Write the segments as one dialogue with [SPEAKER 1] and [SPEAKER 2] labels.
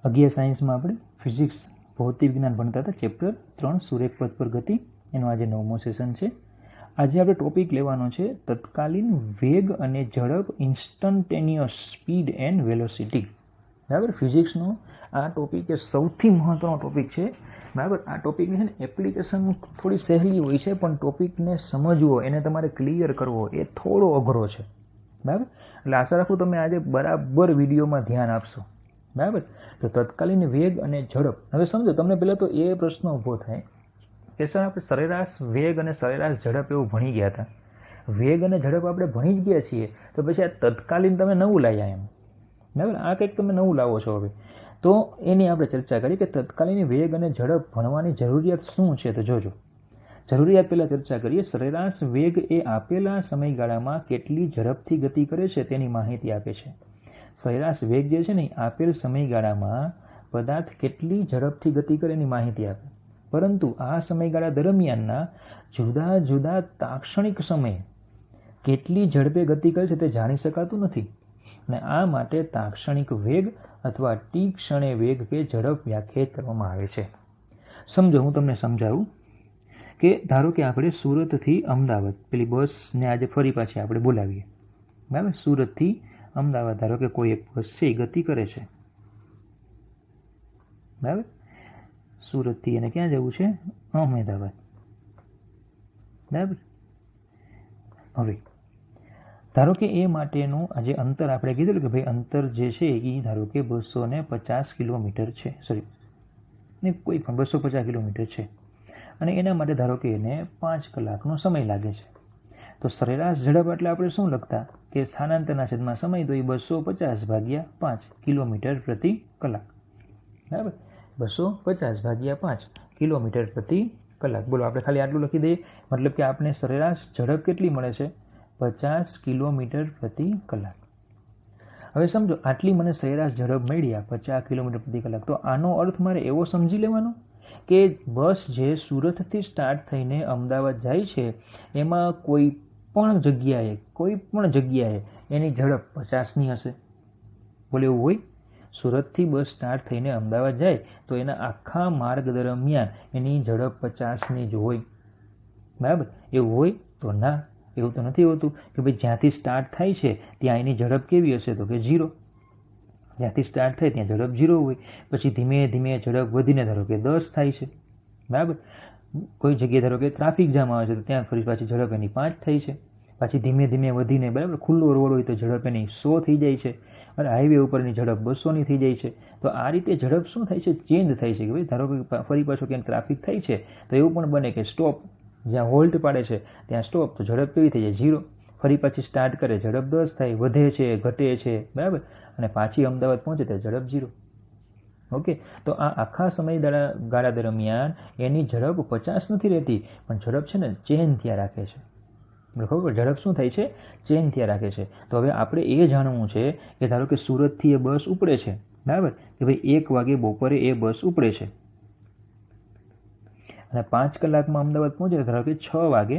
[SPEAKER 1] 11 સાયન્સમાં આપણે ફિઝિક્સ ભૌતિક વિજ્ઞાન ભણતા હતા. ચેપ્ટર 3 સુરેખપથ પર ગતિ. એનો આજે 9મો સેશન છે. આજે આપણે ટોપિક લેવાનો છે તત્કાલીન વેગ અને ઝડપ, ઇન્સ્ટન્ટેનિયસ સ્પીડ એન્ડ વેલોસિટી. બરાબર. ફિઝિક્સનો આ ટોપિક એ સૌથી મહત્વનો ટોપિક છે. બરાબર. આ ટોપિકની છે ને એપ્લિકેશન થોડી સહેલી હોય છે, પણ ટોપિકને સમજવો, એને તમારે ક્લિયર કરવો એ થોડો અઘરો છે. બરાબર. એટલે આશા રાખું તમે આજે બરાબર વિડીયોમાં ધ્યાન આપશો. બરાબર. તો તત્કાલીન વેગ અને ઝડપ. હવે સમજો, તમને પહેલાં તો એ પ્રશ્ન ઊભો થાય કે સર આપણે સરેરાશ વેગ અને સરેરાશ ઝડપ એવું ભણી ગયા હતા. વેગ અને ઝડપ આપણે ભણી જ ગયા છીએ, તો પછી આ તત્કાલીન તમે નવું લાવ્યા એમ. બરાબર. આ કંઈક તમે નવું લાવો છો હવે. તો એની આપણે ચર્ચા કરી કે તત્કાલીન વેગ અને ઝડપ ભણવાની જરૂરિયાત શું છે. તો જોજો, જરૂરિયાત પહેલાં ચર્ચા કરીએ. સરેરાશ વેગ એ આપેલા સમયગાળામાં કેટલી ઝડપથી ગતિ કરે છે તેની માહિતી આપે છે. સરેરાશ વેગ જે છે ને આપેલ સમયગાળામાં પદાર્થ કેટલી ઝડપથી ગતિ કરે એની માહિતી આપે. પરંતુ આ સમયગાળા દરમિયાનના જુદા જુદા તાક્ષણિક સમયે કેટલી ઝડપે ગતિ કરે છે તે જાણી શકાતું નથી, અને આ માટે તાક્ષણિક વેગ અથવા ટી ક્ષણે વેગ કે ઝડપ વ્યાખ્યાયિત કરવામાં આવે છે. સમજો, હું તમને સમજાવું કે ધારો કે આપણે સુરતથી અમદાવાદ પેલી બસને આજે ફરી પાછી આપણે બોલાવીએ. બરાબર. સુરતથી અમદાવાદ ધારો કે કોઈ એક બસ છે એ ગતિ કરે છે. બરાબર. સુરતથી એને ક્યાં જવું છે? અમદાવાદ. બરાબર. હવે ધારો કે એ માટેનું આજે અંતર આપણે કીધું કે ભાઈ અંતર જે છે એ ધારો કે 250 કિલોમીટર છે, સોરી ને કોઈ પણ 250 કિલોમીટર છે, અને એના માટે ધારો કે એને 5 કલાકનો સમય લાગે છે. તો સરેરાશ ઝડપ એટલે આપણે શું લખતા કે સ્થાનાંતરના છેદમાં સમય, તો એ 250/5 કિલોમીટર પ્રતિ કલાક. બરાબર. 250/5 કિલોમીટર પ્રતિ કલાક. બોલો, આપણે ખાલી આટલું લખી દઈએ, મતલબ કે આપણે સરેરાશ ઝડપ કેટલી મળે છે? 50 કિલોમીટર પ્રતિ કલાક. હવે સમજો, આટલી મને સરેરાશ ઝડપ મળી, 50 કિલોમીટર પ્રતિ કલાક. તો આનો અર્થ મારે એવો સમજી લેવાનો કે બસ જે સુરતથી સ્ટાર્ટ થઈને અમદાવાદ જાય છે એમાં કોઈ પણ જગ્યાએ એની ઝડપ 50ની હશે. બોલે એવું હોય? સુરતથી બસ સ્ટાર્ટ થઈને અમદાવાદ જાય તો એના આખા માર્ગ દરમિયાન એની ઝડપ 50ની જ હોય. બરાબર. એવું હોય? તો ના, એવું તો નથી હોતું કે ભાઈ જ્યાંથી સ્ટાર્ટ થાય છે ત્યાં એની ઝડપ કેવી હશે? તો કે 0. જ્યાંથી સ્ટાર્ટ થાય ત્યાં ઝડપ 0 હોય. પછી ધીમે ધીમે ઝડપ વધીને ધારો કે 10 થાય છે. બરાબર. કોઈ જગ્યાએ ધારો કે ટ્રાફિક જામ આવે છે તો ત્યાં ફરી પાછી ઝડપ એની 5 થઈ છે. પાછી ધીમે ધીમે વધીને, બરાબર, ખુલ્લો રોડ હોય તો ઝડપ એની 100 થઈ જાય છે, અને હાઈવે ઉપરની ઝડપ 200ની થઈ જાય છે. તો આ રીતે ઝડપ શું થાય છે? ચેન્જ થાય છે. કે ભાઈ ધારો કે ફરી પાછો ક્યાંક ટ્રાફિક થાય છે તો એવું પણ બને કે સ્ટોપ, જ્યાં હોલ્ટ પાડે છે ત્યાં સ્ટોપ, તો ઝડપ કેવી થઈ જાય? 0. ફરી પાછી સ્ટાર્ટ કરે, ઝડપ 10 થાય, વધે છે, ઘટે છે. બરાબર. અને પાછી અમદાવાદ પહોંચે ત્યારે ઝડપ 0. ઓકે. તો આ આખા સમયગાળા દરમિયાન એની ઝડપ 50 નથી રહેતી, પણ ઝડપ છે ને ચેન્જ થયા રાખે છે. ખબર? ઝડપ શું થાય છે? ચેન્જ થયા રાખે છે. તો હવે આપણે એ જાણવું છે કે ધારો કે સુરતથી એ બસ ઉપડે છે. બરાબર. કે ભાઈ 1 વાગે બપોરે એ બસ ઉપડે છે અને 5 કલાકમાં અમદાવાદ પહોંચે. ધારો કે 6 વાગે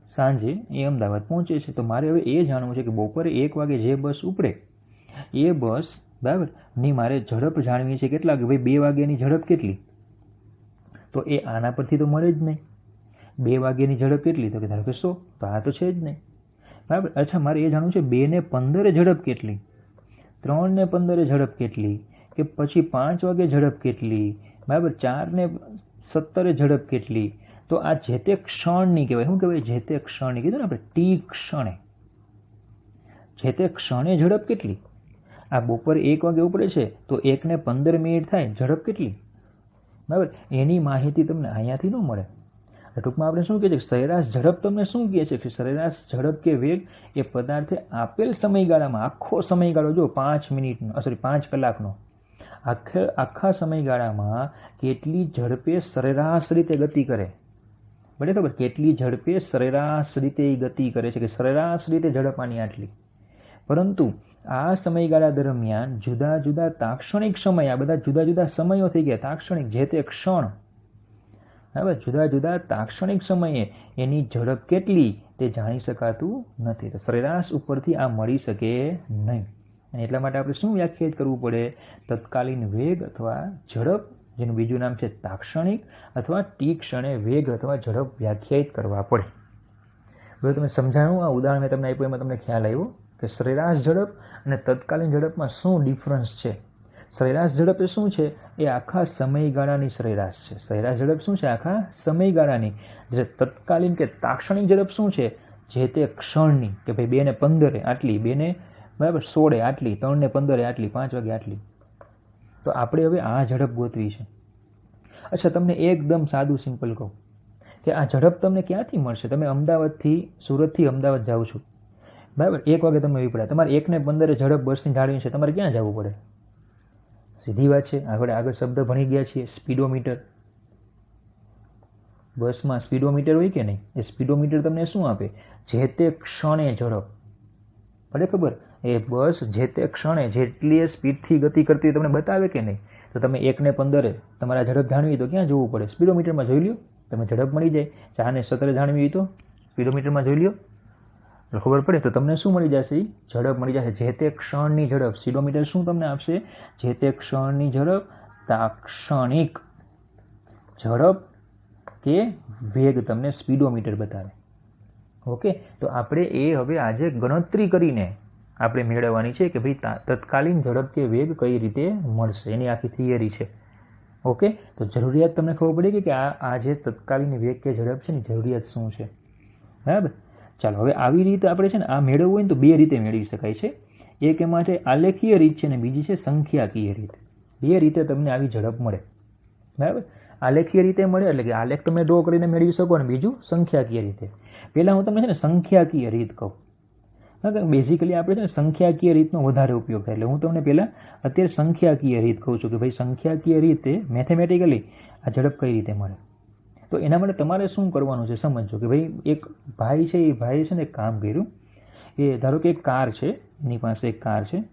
[SPEAKER 1] સાંજે એ અમદાવાદ પહોંચે છે. તો મારે હવે એ જાણવું છે કે બપોરે 1 વાગે જે બસ ઉપડે એ બસ, બરાબર, ની મારે ઝડપ જાણવી છે કેટલા, કે ભાઈ 2 વાગ્યાની ઝડપ કેટલી? તો એ આના પરથી તો મળે જ નહીં. 2 વાગ્યાની ઝડપ કેટલી? તો કે ધારો કે 100. તો આ તો છે જ નહીં. બરાબર. અચ્છા, મારે એ જાણવું છે 2 ને 15 ઝડપ કેટલી, 3 ને 15 ઝડપ કેટલી, કે પછી 5 વાગે ઝડપ કેટલી, બરાબર, 4 ને 17 ઝડપ કેટલી. તો આ જે તે ક્ષણની કહેવાય. શું કહેવાય? જે તે ક્ષણની. કીધું ને આપણે, ટી ક્ષણે, જે તે ક્ષણે ઝડપ કેટલી. આ બપોરે 1 વાગે ઉપડે છે તો 1 ને 15 મિનિટ થાય, ઝડપ કેટલી? બરાબર. એની માહિતી તમને અહીંયાથી ન મળે. ટૂંકમાં આપણે શું કહે છે? સરેરાશ ઝડપ તમને શું કહે છે? કે સરેરાશ ઝડપ કે વેગ એ પદાર્થે આપેલ સમયગાળામાં, આખો સમયગાળો જો 5 કલાકનો, આખા સમયગાળામાં કેટલી ઝડપે સરેરાશ રીતે ગતિ કરે. બરાબર. કેટલી ઝડપે સરેરાશ રીતે ગતિ કરે છે, કે સરેરાશ રીતે ઝડપ આની આટલી. પરંતુ આ સમયગાળા દરમિયાન જુદા જુદા તાક્ષણિક સમય, આ બધા જુદા જુદા સમયો થઈ ગયા. તાક્ષણિક, જે તે ક્ષણ. બરાબર. જુદા જુદા તાક્ષણિક સમયે એની ઝડપ કેટલી તે જાણી શકાતું નથી. તો સરેરાશ ઉપરથી આ મળી શકે નહીં. અને એટલા માટે આપણે શું વ્યાખ્યાયિત કરવું પડે? તત્કાલીન વેગ અથવા ઝડપ, જેનું બીજું નામ છે તાક્ષણિક, અથવા ટી ક્ષણે વેગ અથવા ઝડપ વ્યાખ્યાયિત કરવા પડે. હવે તમે સમજાણું, આ ઉદાહરણ મેં તમને આપ્યું એમાં તમને ખ્યાલ આવ્યો કે સરેરાશ ઝડપ અને તત્કાલીન ઝડપમાં શું ડિફરન્સ છે. સરેરાશ ઝડપ એ શું છે? એ આખા સમયગાળાની સરેરાશ છે. સરેરાશ ઝડપ શું છે? આખા સમયગાળાની. જ્યારે તત્કાલીન કે તાક્ષણિક ઝડપ શું છે? જે તે ક્ષણની, કે ભાઈ 2 ને 15 આટલી, 2 ને બરાબર 16 આટલી, 3 ને 15 આટલી, 5 વાગે આટલી. તો આપણે હવે આ ઝડપ ગોતવી છે. અચ્છા, તમને એકદમ સાદું સિમ્પલ કહું કે આ ઝડપ તમને ક્યાંથી મળશે? તમે અમદાવાદથી, સુરતથી અમદાવાદ જાઓ છો, બરાબર, 1 વાગે તમે વિપડ્યા, તમારે 1 ને 15 ઝડપ બસની જાળવી છે, તમારે ક્યાં જવું પડે? સીધી વાત છે, આગળ શબ્દ ભણી ગયા છીએ, સ્પીડોમીટર. બસમાં સ્પીડોમીટર હોય કે નહીં? એ સ્પીડોમીટર તમને શું આપે? જે તે ક્ષણે ઝડપ. પડે ખબર? એ બસ જે તે ક્ષણે જેટલી સ્પીડથી ગતિ કરતી હોય તમને બતાવે કે નહીં? તો તમે 1 ને 15 તમારા ઝડપ જાણવી તો ક્યાં જવું પડે? સ્પીડોમીટરમાં જોઈ લ્યો, તમે ઝડપ મળી જાય. 4 ને 17 જાણવી હોય તો સ્પીડોમીટરમાં જોઈ લ્યો, ખબર પડે. તો તમને શું મળી જશે? ઝડપ મળી જશે, જે તે ક્ષણની ઝડપ. સ્પીડોમીટર શું તમને આપશે? જે તે ક્ષણની ઝડપ, તાક્ષણિક ઝડપ કે વેગ તમને સ્પીડોમીટર બતાવે. ઓકે, તો આપણે એ હવે આજે ગણતરી કરીને આપણે મેળવવાની છે કે ભાઈ તત્કાલીન ઝડપ કે વેગ કઈ રીતે મળશે, એની આખી થિયરી છે. ઓકે, તો જરૂરિયાત તમને ખબર પડી કે આ જે તત્કાલીન વેગ કે ઝડપ છે ને જરૂરિયાત શું છે, બરાબર. ચાલો, હવે આવી રીતે આપણે છે ને આ મેળવવું હોય ને તો 2 રીતે મેળવી શકાય છે. એક એમાં છે આલેખીય રીત છે ને બીજી છે સંખ્યાકીય રીત. 2 રીતે તમને આવી ઝડપ મળે, બરાબર. આલેખીય રીતે મળે એટલે કે આલેખ તમે ડ્રો કરીને મેળવી શકો, અને બીજું સંખ્યાકીય રીતે. પહેલાં હું તમને છે ને સંખ્યાકીય રીત કહું. બેઝિકલી આપણે છે ને સંખ્યાકીય રીતનો વધારે ઉપયોગ થાય, એટલે હું તમને પહેલાં અત્યારે સંખ્યાકીય રીત કહું છું કે ભાઈ સંખ્યાકીય રીતે મેથેમેટિકલી આ ઝડપ કઈ રીતે મળે. તો એના માટે તમારે શું કરવાનું છે સમજો કે ભાઈ એક ભાઈ છે, એ ભાઈએ છે ને એક કામ કર્યું. એ ધારો કે એક કાર છે, એની પાસે એક કાર છે.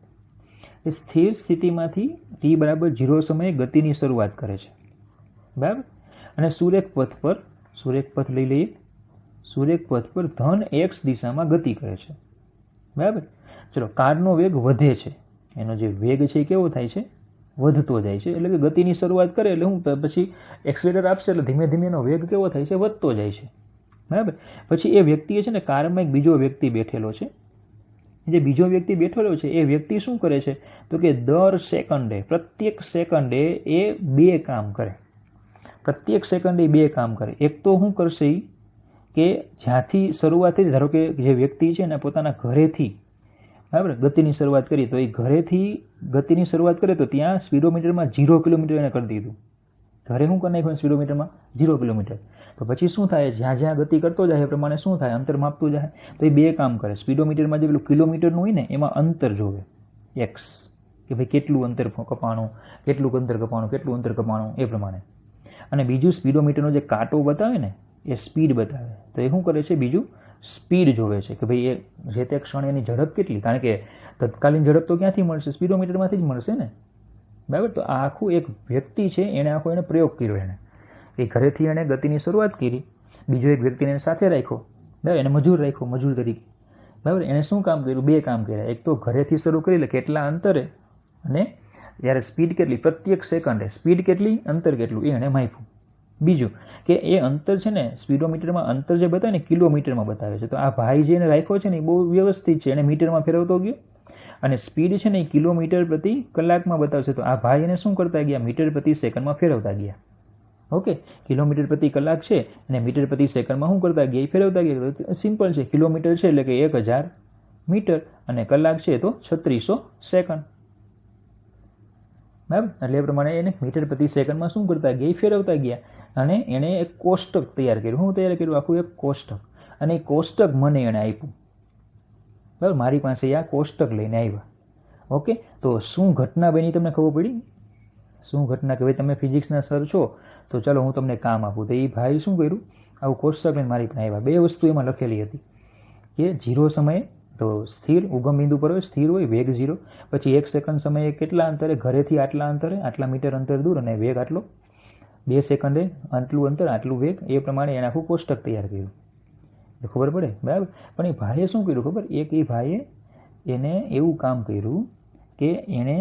[SPEAKER 1] એ સ્થિર સ્થિતિમાંથી t બરાબર 0 સમયે ગતિની શરૂઆત કરે છે, બરાબર. અને સુરેખ પથ લઈ લઈએ. સુરેખ પથ પર ધન x દિશામાં ગતિ કરે છે, બરાબર. ચલો, કારનો વેગ વધે છે, એનો જે વેગ છે એ કેવો થાય છે? વધતો જાય છે. એટલે કે ગતિની શરૂઆત કરે એટલે હું પછી એક્સલેટર આપશે એટલે ધીમે ધીમે એનો વેગ કેવો થાય છે? વધતો જાય છે, બરાબર. પછી એ વ્યક્તિએ છે ને કારમાં એક બીજો વ્યક્તિ બેઠેલો છે. જે બીજો વ્યક્તિ બેઠેલો છે એ વ્યક્તિ શું કરે છે? તો કે દર સેકન્ડે, પ્રત્યેક સેકન્ડે એ 2 કામ કરે. પ્રત્યેક સેકન્ડે 2 કામ કરે. એક તો શું કરશે કે જ્યાંથી શરૂઆત થઈ, ધારો કે જે વ્યક્તિ છે ને પોતાના ઘરેથી, બરાબર, ગતિની શરૂઆત કરી, તો એ ઘરેથી ગતિની શરૂઆત કરે તો ત્યાં સ્પીડોમીટરમાં 0 કિલોમીટર એને કરી દીધું. ઘરે શું કરી નાખ્યું સ્પીડોમીટરમાં? 0 કિલોમીટર. તો પછી શું થાય? જ્યાં જ્યાં ગતિ કરતો જાય એ પ્રમાણે શું થાય? અંતર માપતું જાય. તો એ 2 કામ કરે. સ્પીડોમીટરમાં જે પેલું કિલોમીટરનું હોય ને એમાં અંતર જોવે, x, કે ભાઈ કેટલું અંતર કપાણું, કેટલું અંતર કપાણું એ પ્રમાણે. અને બીજું સ્પીડોમીટરનો જે કાંટો બતાવે ને એ સ્પીડ બતાવે. તો એ શું કરે છે? બીજું સ્પીડ જોવે છે કે ભાઈ એ જે તે ક્ષણે એની ઝડપ કેટલી. કારણ કે તત્કાલીન ઝડપ તો ક્યાંથી મળશે? સ્પીડોમીટરમાંથી જ મળશે ને, બરાબર. તો આ આખું એક વ્યક્તિ છે, એણે આખો એને પ્રયોગ કર્યો. એને એ ઘરેથી એણે ગતિની શરૂઆત કરી, બીજો એક વ્યક્તિને સાથે રાખ્યો, બરાબર, એને મજૂર રાખ્યો, મજૂર તરીકે, બરાબર. એણે શું કામ કર્યું? 2 કામ કર્યા. એક તો ઘરેથી શરૂ કરી એટલે કેટલા અંતરે, અને જ્યારે સ્પીડ કેટલી, પ્રત્યેક સેકન્ડે સ્પીડ કેટલી, અંતર કેટલું, એ એણે માપ્યું. બીજું કે એ અંતર છે ને સ્પીડોમીટરમાં અંતર જે બતાવે ને કિલોમીટરમાં બતાવે છે. તો આ ભાઈ જે એને રાખ્યો છે ને એ બહુ વ્યવસ્થિત છે, એને મીટરમાં ફેરવતો ગયો, અને સ્પીડ છે ને એ કિલોમીટર પ્રતિ કલાકમાં બતાવશે. તો આ ભાઈ એને શું કરતા ગયા? મીટર પ્રતિ સેકન્ડમાં ફેરવતા ગયા. ઓકે, કિલોમીટર પ્રતિ કલાક છે અને મીટર પ્રતિ સેકન્ડમાં શું કરતા ગયા? એ ફેરવતા ગયા. સિમ્પલ છે, કિલોમીટર છે એટલે કે 1000 મીટર અને કલાક છે તો 3600 સેકન્ડ, બરાબર. એટલે એ પ્રમાણે એને મીટર પ્રતિ સેકન્ડમાં શું કરતા ગયા? એ ફેરવતા ગયા. અને એણે એક કોષ્ટક તૈયાર કર્યું. શું તૈયાર કર્યું? આખું એક કોષ્ટક. અને એ કોષ્ટક મને એણે આપ્યું, બરાબર. મારી પાસે આ કોષ્ટક લઈને આવ્યા. ઓકે, તો શું ઘટના બની તમને ખબર પડી? શું ઘટના? કે ભાઈ તમે ફિઝિક્સના સર છો તો ચાલો હું તમને કામ આપું. તો એ ભાઈ શું કર્યું? આવું કોષ્ટક લઈને મારી પાસે આવ્યા. 2 વસ્તુ એમાં લખેલી હતી કે 0 સમયે તો સ્થિર ઉગમ બિંદુ પર હોય, સ્થિર હોય, વેગ 0. પછી 1 સેકન્ડ સમયે કેટલા અંતરે, ઘરેથી આટલા અંતરે, આટલા મીટર અંતર દૂર, અને વેગ આટલો. 2 સેકન્ડે આટલું અંતર, આટલું વેગ. એ પ્રમાણે એને આખું કોષ્ટક તૈયાર કર્યું. ખબર પડે, બરાબર. પણ એ ભાઈએ શું કર્યું ખબર? એ ભાઈએ એને એવું કામ કર્યું કે એણે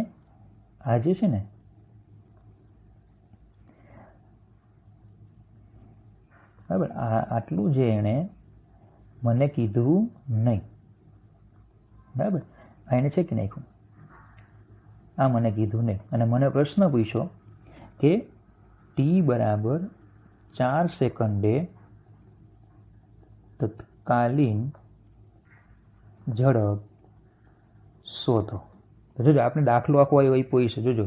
[SPEAKER 1] આ જે છે ને બરાબર આટલું જે એણે મને કીધું નહીં, બરાબર, આ એને છે કે નાખ્યું, આ મને કીધું નહીં, અને મને પ્રશ્ન પૂછ્યો કે ટી બરાબર 4 સેકન્ડે તત્કાલીન ઝડપ શોધો. તો જોજો આપણે દાખલો આખો આપ્યો છે. જોજો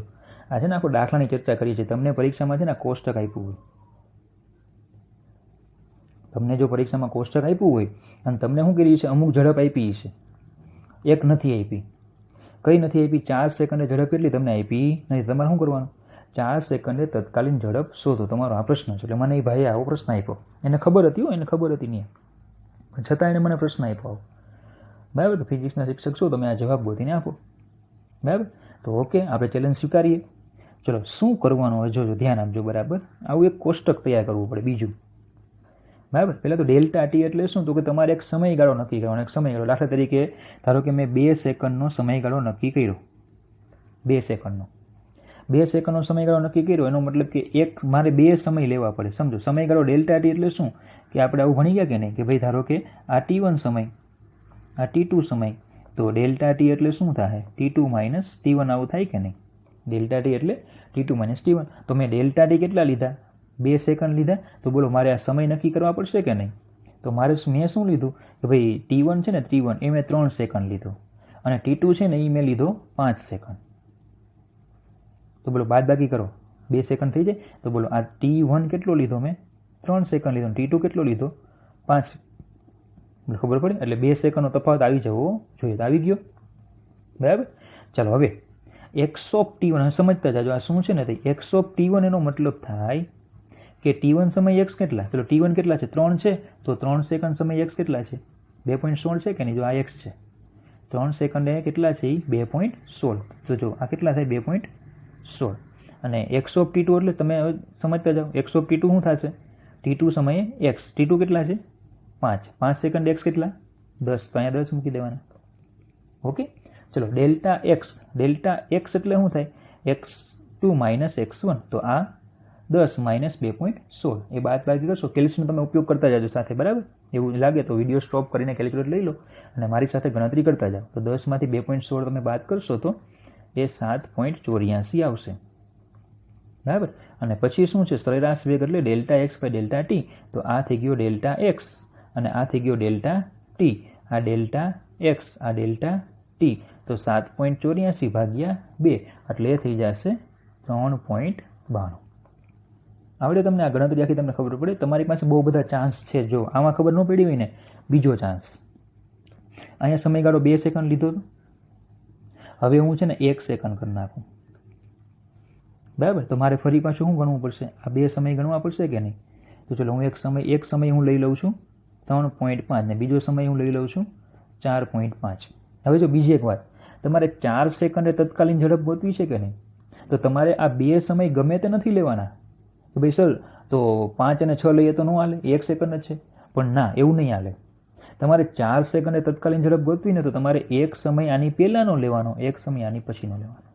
[SPEAKER 1] આ છે ને આખો દાખલાની ચર્ચા કરી છે. તમને પરીક્ષામાં છે ને કોષ્ટક આપ્યું હોય, તમને જો પરીક્ષામાં કોષ્ટક આપ્યું હોય અને તમને શું કરી છે, અમુક ઝડપ આપી છે, એક નથી આપી. કઈ નથી આપી? 4 સેકન્ડે ઝડપ કેટલી તમને આપી નહીં. તમારે શું કરવાનું? 4 સેકન્ડે તત્કાલીન ઝડપ શોધો. તમારો આ પ્રશ્ન છે. એટલે મને એ ભાઈએ આવો પ્રશ્ન આપ્યો. એને ખબર હતી, એને ખબર હતી નહીં, પણ છતાં એને મને પ્રશ્ન આપ્યો, બરાબર. તો ફિઝિક્સના શિક્ષક છો, તમે આ જવાબ ગોતીને આપો, બરાબર. તો ઓકે, આપણે ચેલેન્જ સ્વીકારીએ. ચલો, શું કરવાનું હોય જોજો, ધ્યાન આપજો, બરાબર. આવું એક કોષ્ટક તૈયાર કરવું પડે. બીજું, બરાબર, પહેલાં તો ડેલ્ટા ટી એટલે શું? તો કે તમારે એક સમયગાળો નક્કી કરવાનો. એક સમયગાળો, દાખલા તરીકે ધારો કે મેં 2 સેકન્ડનો સમયગાળો નક્કી કર્યો, 2 સેકન્ડનો 2 સેકન્ડનો સમયગાળો નક્કી કર્યો. એનો મતલબ કે મારે 2 સમય લેવા પડે. સમજો, સમયગાળો ડેલ્ટા ટી એટલે શું? કે આપણે આવું ભણી ગયા કે નહીં, કે ભાઈ ધારો કે આ T1 સમય, આ T2 સમય, તો ડેલ્ટા ટી એટલે શું થાય? T2 માઇનસ T1 આવું થાય કે નહીં? ડેલ્ટા ટી એટલે T2 માઇનસ T1. તો મેં ડેલ્ટા ટી કેટલા લીધા? 2 સેકન્ડ લીધા. તો બોલો, મારે આ સમય નક્કી કરવા પડશે કે નહીં? તો મેં શું લીધું કે ભાઈ T1 છે ને, T1 એ મેં 3 સેકન્ડ લીધો, અને T2 છે ને એ મેં લીધો 5 સેકન્ડ. તો બોલો, બાદ બાકી કરો, 2 સેકન્ડ થઈ જાય. તો બોલો, આ T1 કેટલો લીધો મેં? 3 સેકન્ડ લીધો. T2 કેટલો લીધો? 5. ખબર પડે? એટલે 2 સેકન્ડનો તફાવત આવી જવો જોઈએ. તો આવી ગયો, બરાબર. ચાલો, હવે x ઓફ T1 સમજતા જાજો. આ શું છે ને? x ઓફ T1 એનો મતલબ થાય કે T1 સમય x કેટલા? ચલો, T1 કેટલા છે? 3 છે. તો 3 સેકન્ડ સમય x કેટલા છે? 2.16 છે કે નહીં? જો આ x છે, 3 સેકન્ડે કેટલા છે? 2.16. તો જો આ કેટલા થાય? 2.16. અને x ઓફ T2 એટલે તમે સમજતા જાઓ. x ઓફ T2 શું થશે? T2 સમયે x. T2 કેટલા છે? 5. 5 સેકન્ડ x કેટલા? 10. તો અહીંયા 10 મૂકી દેવાના. ઓકે, ચલો, ડેલ્ટા x એટલે શું થાય? x2 minus x1. તો આ 10 માઇનસ 2.16. એ બાદ કરશો. કેલ્ક્યુલેશન તમે ઉપયોગ કરતા જાજો સાથે, બરાબર. એવું લાગે તો વિડીયો સ્ટોપ કરીને કેલ્ક્યુલેટર લઈ લો અને મારી સાથે ગણતરી કરતા જાઓ. તો 10 માંથી 2.16 તમે બાદ કરશો તો એ 7.84 આવશે, બરાબર. અને પછી શું છે? સરેરાશ વેગ એટલે delta x by delta t. તો આ થઈ ગયો ડેલ્ટા એક્સ અને આ થઈ ગયો ડેલ્ટા ટી. આ ડેલ્ટા એક્સ, આ ડેલ્ટા ટી. તો 7.84 ભાગ્યા 2 એટલે એ થઈ જશે 3.92. આવડે તમને? આ ગણતરી આખી તમને ખબર પડે. તમારી પાસે બહુ બધા ચાન્સ છે. જો આમાં ખબર ન પડી હોય ને, બીજો ચાન્સ. અહીંયા સમયગાળો 2 સેકન્ડ લીધો હતો, હવે હું છે ને 1 સેકન્ડ કરી નાખું, બરાબર. તો મારે ફરી પાછું શું ગણવું પડશે? આ 2 સમય ગણવા પડશે કે નહીં? તો ચલો, હું એક સમય હું લઈ લઉં છું 3.5 ને બીજો સમય હું લઈ લઉં છું 4.5. હવે જો બીજી એક વાત, તમારે 4 સેકન્ડે તત્કાલીન ઝડપ ગોતવી છે કે નહીં? તો તમારે આ 2 સમય ગમે તે નથી લેવાના કે ભાઈ સર તો 5 અને 6 લઈએ તો ન હાલે, 1 સેકન્ડ જ છે. પણ ના, એવું નહીં હાલે. તમારે 4 સેકન્ડે તત્કાલીન ઝડપ ગોતવી ને તો તમારે 1 સમય આની પહેલાંનો લેવાનો, 1 સમય આની પછીનો લેવાનો.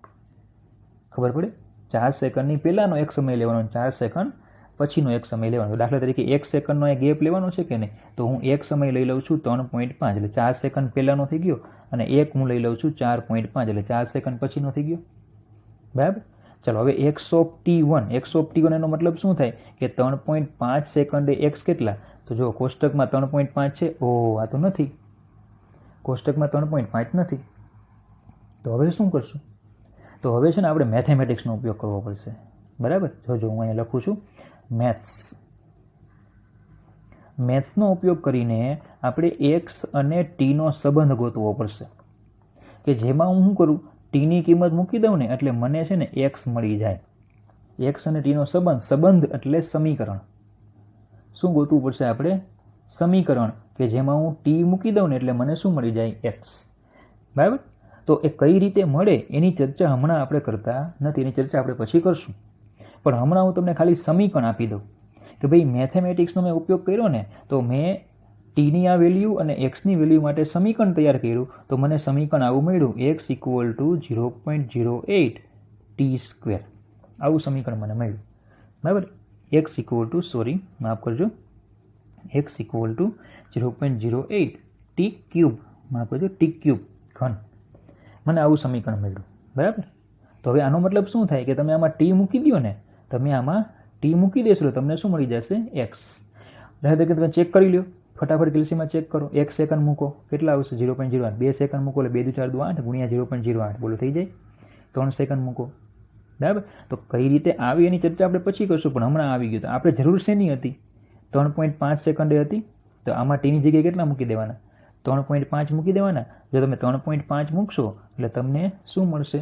[SPEAKER 1] ખબર પડે? 4 સેકન્ડની પહેલાંનો 1 સમય લેવાનો, 4 સેકન્ડ પછીનો 1 સમય લેવાનો. દાખલા તરીકે 1 સેકન્ડનો એ ગેપ લેવાનો છે કે નહીં? તો હું 1 સમય લઈ લઉં છું 3.5 એટલે 4 સેકન્ડ પહેલાંનો થઈ ગયો, અને 1 હું લઈ લઉં છું 4.5 એટલે 4 સેકન્ડ પછીનો થઈ ગયો, બરાબર. ચલો, હવે x ઓફ T1 એનો મતલબ શું થાય? કે 3.5 સેકન્ડે x કેટલા? તો જો કોષ્ટકમાં 3.5 છે. આ તો નથી, કોષ્ટકમાં 3.5 નથી. તો હવે શું કરશું? તો હવે છે ને આપણે મેથેમેટિક્સનો ઉપયોગ કરવો પડશે, બરાબર. જો હું અહીંયા લખું છું મેથ્સનો ઉપયોગ કરીને આપણે x અને t નો સંબંધ ગોતવો પડશે, કે જેમાં હું શું કરું? ટીની કિંમત મૂકી દઉં ને એટલે મને છે ને x મળી જાય. x અને ટીનો સંબંધ એટલે સમીકરણ. શું ગોતવું પડશે આપણે? સમીકરણ, કે જેમાં હું ટી મૂકી દઉં ને એટલે મને શું મળી જાય? x, બરાબર. તો એ કઈ રીતે મળે એની ચર્ચા હમણાં આપણે કરતા નથી, એની ચર્ચા આપણે પછી કરશું. પણ હમણાં હું તમને ખાલી સમીકરણ આપી દઉં કે ભાઈ મેથેમેટિક્સનો મેં ઉપયોગ કર્યો ને, તો મેં ટીની આ વેલ્યુ અને એક્સની વેલ્યુ માટે સમીકરણ તૈયાર કર્યું તો મને સમીકરણ આવું મળ્યું x = 0.08 ટી સ્ક્વેર. આવું સમીકરણ મને મળ્યું. બરાબર. x માફ કરજો, x = 0.08 ટી ક્યુબ, માફ કરજો, ટી ક્યુબ ઘન. મને આવું સમીકરણ મળ્યું. બરાબર. તો હવે આનો મતલબ શું થાય કે તમે આમાં ટી મૂકી દો ને, તમે આમાં ટી મૂકી દેશો તો તમને શું મળી જશે? એક્સ. દાખલા તરીકે તમે ચેક કરી લો, ફટાફટ કેલ્સીમાં ચેક કરો. 1 સેકન્ડ મૂકો, કેટલા આવશે? 0.08. 2 સેકન્ડ મૂકો એટલે 2 × 4 = 8 ગુણ્યા 0.08, બોલો થઈ જાય. 3 સેકન્ડ મૂકો. બરાબર. તો કઈ રીતે આવી એની ચર્ચા આપણે પછી કરશું, પણ હમણાં આવી ગયું. તો આપણે જરૂર શેની હતી? 3.5 સેકન્ડે હતી. તો આમાં ટીની જગ્યાએ કેટલા મૂકી દેવાના? 3.5 મૂકી દેવાના. જો તમે 3.5 મૂકશો એટલે તમને શું મળશે?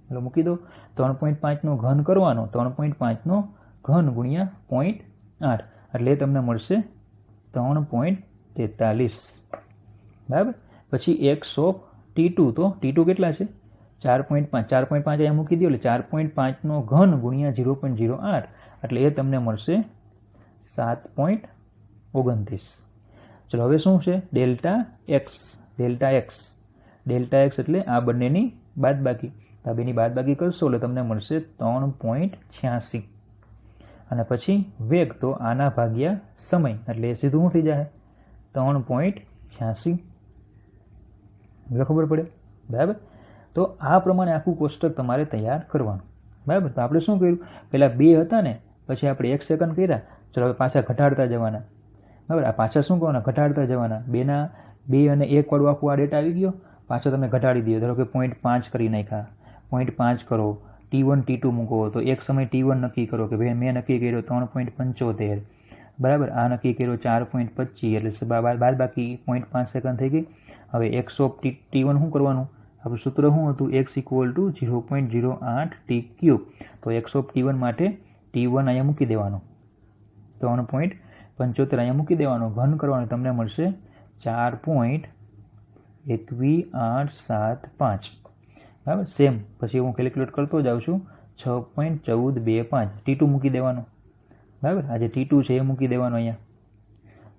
[SPEAKER 1] એટલે મૂકી દો. 3.5 નો ઘન કરવાનો, 3.5 નો ઘન ગુણ્યા 0.8 એટલે તમને મળશે 3.43. બરાબર. પછી x ઓફ T2, તો T2 કેટલા છે? 4.5. 4.5 અહીંયા મૂકી દો એટલે 4.5 નો ઘન ગુણ્યા 0.08 એટલે એ તમને મળશે 7.29. ચલો હવે શું છે? Delta x. ડેલ્ટા એક્સ એટલે આ બંનેની બાદબાકી. આ બેની બાદબાકી કરશો એટલે તમને મળશે 3.86. અને પછી વેગ, તો આના ભાગ્યા સમય એટલે એ સીધું શું થઈ જાય? 3.86. ખબર પડે? બરાબર. તો આ પ્રમાણે આખું કોષ્ટક તમારે તૈયાર કરવાનું. બરાબર. તો આપણે શું કર્યું? પહેલાં 2 હતા ને, પછી આપણે 1 સેકન્ડ કર્યા. ચલો હવે પાછા ઘટાડતા જવાના. બરાબર. આ પાછા શું કરવાના? ઘટાડતા જવાના. 2 અને 1 વાળું આખું આ ડેટા આવી ગયો. પાછો તમે ઘટાડી દો. ધારો કે 0.5 કરી નાખ્યા. 0.5 કરો. T1 T2 મૂકો. તો એક સમય T1 નક્કી કરો કે ભાઈ મેં નક્કી કર્યો 3.75. બરાબર. આ નક્કી કર્યો 4.25 એટલે બાદ બાકી 0.5 સેકન્ડ થઈ ગઈ. હવે x ઓફ T1 શું કરવાનું? આપણું સૂત્ર શું હતું? x = 0.08 T cube. તો x ઓફ T1 માટે T1 અહીંયા મૂકી દેવાનો, 3.75 અહીંયા મૂકી દેવાનો, ઘન કરવાનો, તમને મળશે 4.21875. બરાબર. સેમ પછી હું કેલ્ક્યુલેટ કરતો જાઉં છું. 6.1425 T2 મૂકી દેવાનો. બરાબર. આ જે T2 છે એ મૂકી દેવાનો અહીંયા.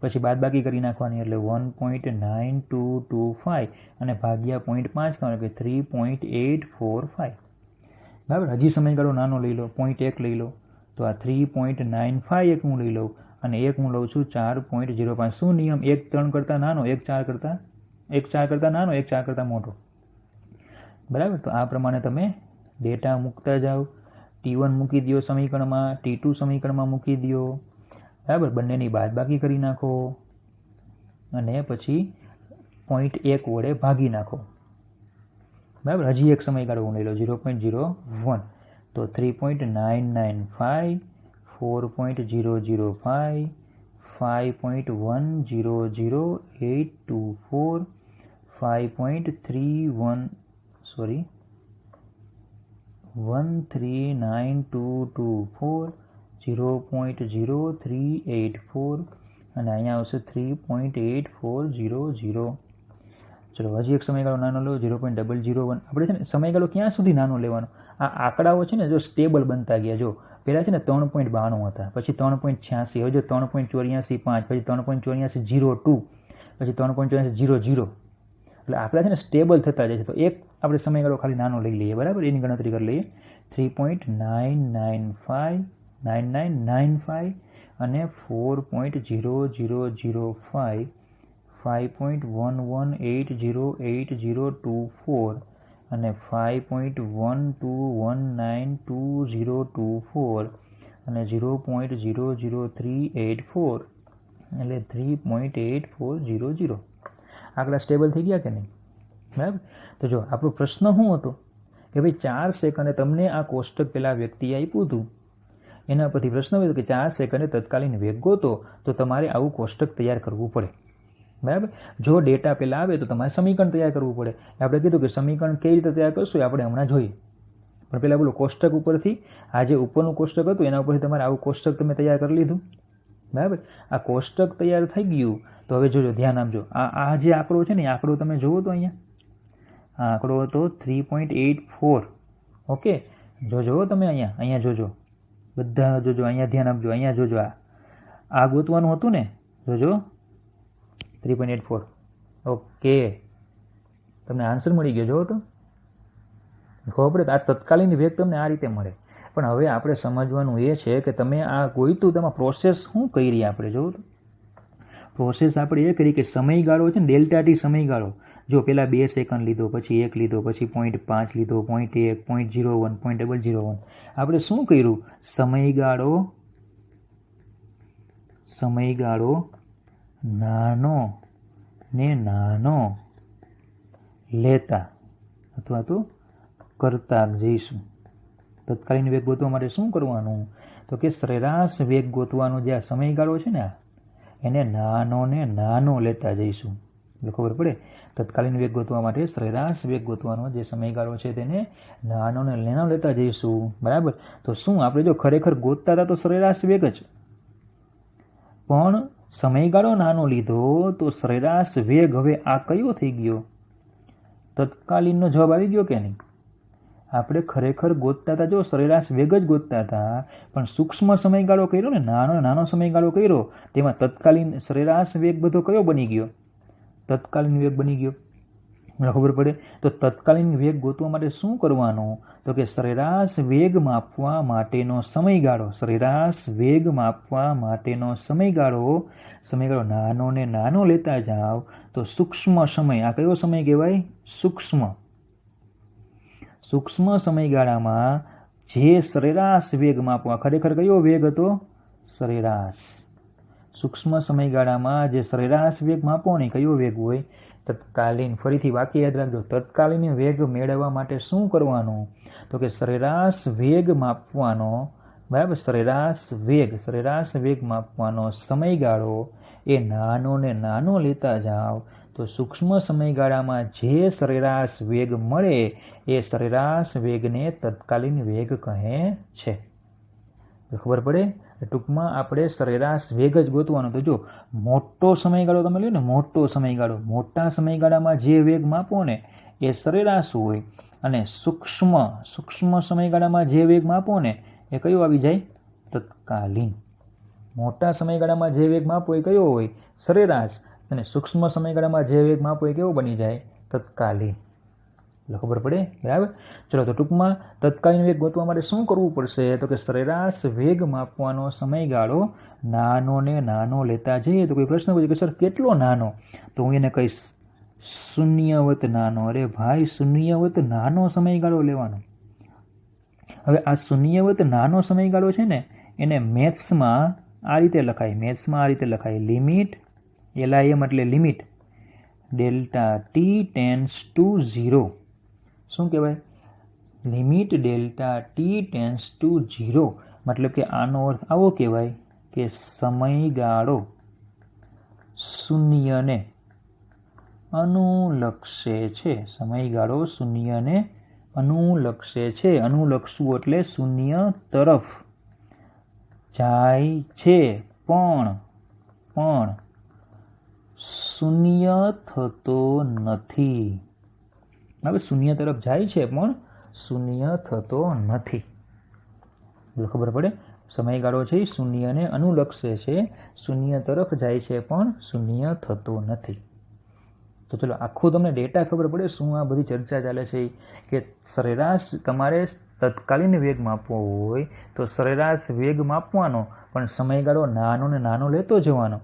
[SPEAKER 1] પછી બાદબાકી કરી નાખવાની એટલે 1.9225 અને ભાગ્યા 0.5 કરવાનો એટલે 3.845. બરાબર. હજી સમયગાળો નાનો લઈ લો, 0.1 લઈ લો. તો આ 3.95 એક હું લઈ લઉં અને એક હું લઉં છું 4.05. શું નિયમ? 1 3 કરતાં નાનો, 1 4 કરતાં નાનો, 1 4 કરતાં મોટો. બરાબર. તો આ પ્રમાણે તમે ડેટા મૂકતા જાઓ. T1 મૂકી દો સમીકરણમાં, T2 સમીકરણમાં મૂકી દો. બરાબર. બંનેની બાદબાકી કરી નાખો અને પછી 0.1 વડે ભાગી નાખો. બરાબર. હજી એક સમયગાળો હું લઈ લો 0.01. તો 3.995, 4.005, 5.100824, 1392224, 0.0384 અને અહીંયા આવશે 3.8400. ચલો હજી એક સમયગાળો નાનો લો 0.001. આપણે છે ને સમયગાળો ક્યાં સુધી નાનો લેવાનો? આ આંકડાઓ છે ને જો સ્ટેબલ બનતા ગયા. જો પહેલાં છે ને 3.92 હતા, પછી 3.86, હવે જો 3.84 5, પછી 3.84 02, પછી 3.84 00. એટલે આંકડા છે ને સ્ટેબલ થતા જાય છે. તો એક આપણે સમયગાળો ખાલી નાનો લઈ લઈએ. બરાબર. એની ગણતરી કરી લઈએ. 3.9995 અને 4.0005, 5.11808024 અને 5.12192024 અને 0.00384 એટલે 3.8400. આંકડા સ્ટેબલ થઈ ગયા કે નહીં? બરાબર. તો જો આપણો પ્રશ્ન શું હતો કે ભાઈ 4 સેકન્ડે તમને આ કોષ્ટક પેલા વ્યક્તિએ આપ્યું હતું, એના પરથી પ્રશ્ન હતો કે 4 સેકન્ડે તત્કાલીન વેગ ગોતો તો તમારે આવું કોષ્ટક તૈયાર કરવું પડે. બરાબર. જો ડેટા પહેલાં આવે તો તમારે સમીકરણ તૈયાર કરવું પડે. આપણે કીધું કે સમીકરણ કઈ રીતે તૈયાર કરશું એ આપણે હમણાં જોઈએ. પણ પહેલાં બોલો કોષ્ટક ઉપરથી આ જે ઉપરનું કોષ્ટક હતું એના ઉપરથી તમારે આવું કોષ્ટક તમે તૈયાર કરી લીધું. બરાબર. આ કોષ્ટક તૈયાર થઈ ગયું તો હવે જોજો, ધ્યાન આપજો. આ જે આંકડો છે ને એ આંકડો તમે જુઓ તો અહીંયા આ આંકડો હતો 3.84. ઓકે. જોજો તમે અહીંયા જોજો, બધા જોજો, અહીંયા ધ્યાન આપજો, અહીંયા જોજો. આ ગોતવાનું હતું ને, જોજો 3.84. ઓકે, તમને આન્સર મળી ગયો. જો તો ખબર પડે. આ તત્કાલીન વેગ તમને આ રીતે મળે. પણ હવે આપણે સમજવાનું એ છે કે તમે આ ગોઈતું તેમાં પ્રોસેસ શું કરી આપણે જોવું તો પ્રોસેસ આપણે એ કરી કે સમયગાળો છે ને ડેલ્ટા ટી સમયગાળો. જો પહેલાં 2 સેકન્ડ લીધો, પછી 1 લીધો, પછી 0.5 લીધો, 0.1, 0.01, 0.001. આપણે શું કર્યું? સમયગાળો નાનો ને નાનો લેતા અથવા તો કરતા જઈશું. તત્કાલીન વેગ ગોતવા માટે શું કરવાનું? તો કે સરેરાશ વેગ ગોતવાનો જે આ સમયગાળો છે ને એને નાનો ને નાનો લેતા જઈશું. એટલે ખબર પડે. તત્કાલીન વેગ ગોતવા માટે સરેરાશ વેગ ગોતવાનો જે સમયગાળો છે તેને નાનો ને નાનો લેતા જઈશું. બરાબર. તો શું આપણે જો ખરેખર ગોતતા હતા તો સરેરાશ વેગ જ, પણ સમયગાળો નાનો લીધો તો સરેરાશ વેગ હવે આ કયો થઈ ગયો? તત્કાલીનનો જવાબ આવી ગયો કે નહીં? આપણે ખરેખર ગોતતા હતા જો સરેરાશ વેગ જ ગોતતા હતા, પણ સૂક્ષ્મ સમયગાળો કર્યો ને નાનો સમયગાળો કર્યો તેમાં તત્કાલીન સરેરાશ વેગ બધો કયો બની ગયો? તત્કાલીન વેગ બની ગયો. ખબર પડે. તો તત્કાલીન વેગ ગોતવા માટે શું કરવાનું? તો કે સરેરાશ વેગ માપવા માટેનો સમયગાળો, સરેરાશ વેગ માપવા માટેનો સમયગાળો નાનો ને નાનો લેતા જાઓ તો સૂક્ષ્મ સમય, આ કયો સમય કહેવાય? સૂક્ષ્મ સમયગાળામાં જે સરેરાશ વેગ માપવા, ખરેખર કયો વેગ હતો? સરેરાશ. સૂક્ષ્મ સમયગાળામાં જે સરેરાશ વેગ માપવો ને કયો વેગ હોય? તત્કાલીન. ફરીથી વાક્ય યાદ રાખજો. તત્કાલીન વેગ મેળવવા માટે શું કરવાનું? તો કે સરેરાશ વેગ માપવાનો, બરાબર, સરેરાશ વેગ માપવાનો સમયગાળો એ નાનો ને નાનો લેતા જાઓ તો સૂક્ષ્મ સમયગાળામાં જે સરેરાશ વેગ મળે એ સરેરાશ વેગને તત્કાલીન વેગ કહે છે. ખબર પડે. ટૂંકમાં આપણે સરેરાશ વેગ જ ગોતવાનો. તો જો મોટો સમયગાળો તમે લ્યો ને, મોટા સમયગાળામાં જે વેગ માપો ને એ સરેરાશ હોય, અને સૂક્ષ્મ સમયગાળામાં જે વેગ માપો ને એ કયો આવી જાય? તત્કાલીન. મોટા સમયગાળામાં જે વેગ માપો એ કયો હોય? સરેરાશ. અને સૂક્ષ્મ સમયગાળામાં જે વેગ માપો એ કેવો બની જાય? તત્કાલીન. એટલે ખબર પડે. બરાબર. ચલો, તો ટૂંકમાં તત્કાલીન વેગ ગોતવા માટે શું કરવું પડશે? તો કે સરેરાશ વેગ માપવાનો સમયગાળો નાનો ને નાનો લેતા જઈએ. તો કોઈ પ્રશ્ન પૂછે કે સર કેટલો નાનો? તો હું એને કહીશ શૂન્યવત નાનો. અરે ભાઈ, શૂન્યવત નાનો સમયગાળો લેવાનો. હવે આ શૂન્યવત નાનો સમયગાળો છે ને એને મેથ્સમાં આ રીતે લખાય. લિમિટ, LIM એટલે limit, delta T tends to 0. શું કહેવાય? Limit delta T tends to 0. મતલબ કે આનો અર્થ આવો કહેવાય કે સમયગાળો શૂન્યને અનુલક્ષે છે. અનુલક્ષવું એટલે શૂન્ય તરફ જાય છે, પણ શૂન્ય થતો નથી. હવે શૂન્ય તરફ જાય છે પણ શૂન્ય થતો નથી. ખબર પડે. સમયગાળો છે એ શૂન્યને અનુલક્ષે છે, શૂન્ય તરફ જાય છે પણ શૂન્ય થતો નથી. તો ચલો, આખું તમને ડેટા ખબર પડે શું આ બધી ચર્ચા ચાલે છે કે સરેરાશ તમારે તત્કાલીન વેગ માપવો હોય તો સરેરાશ વેગ માપવાનો, પણ સમયગાળો નાનો ને નાનો લેતો જવાનો.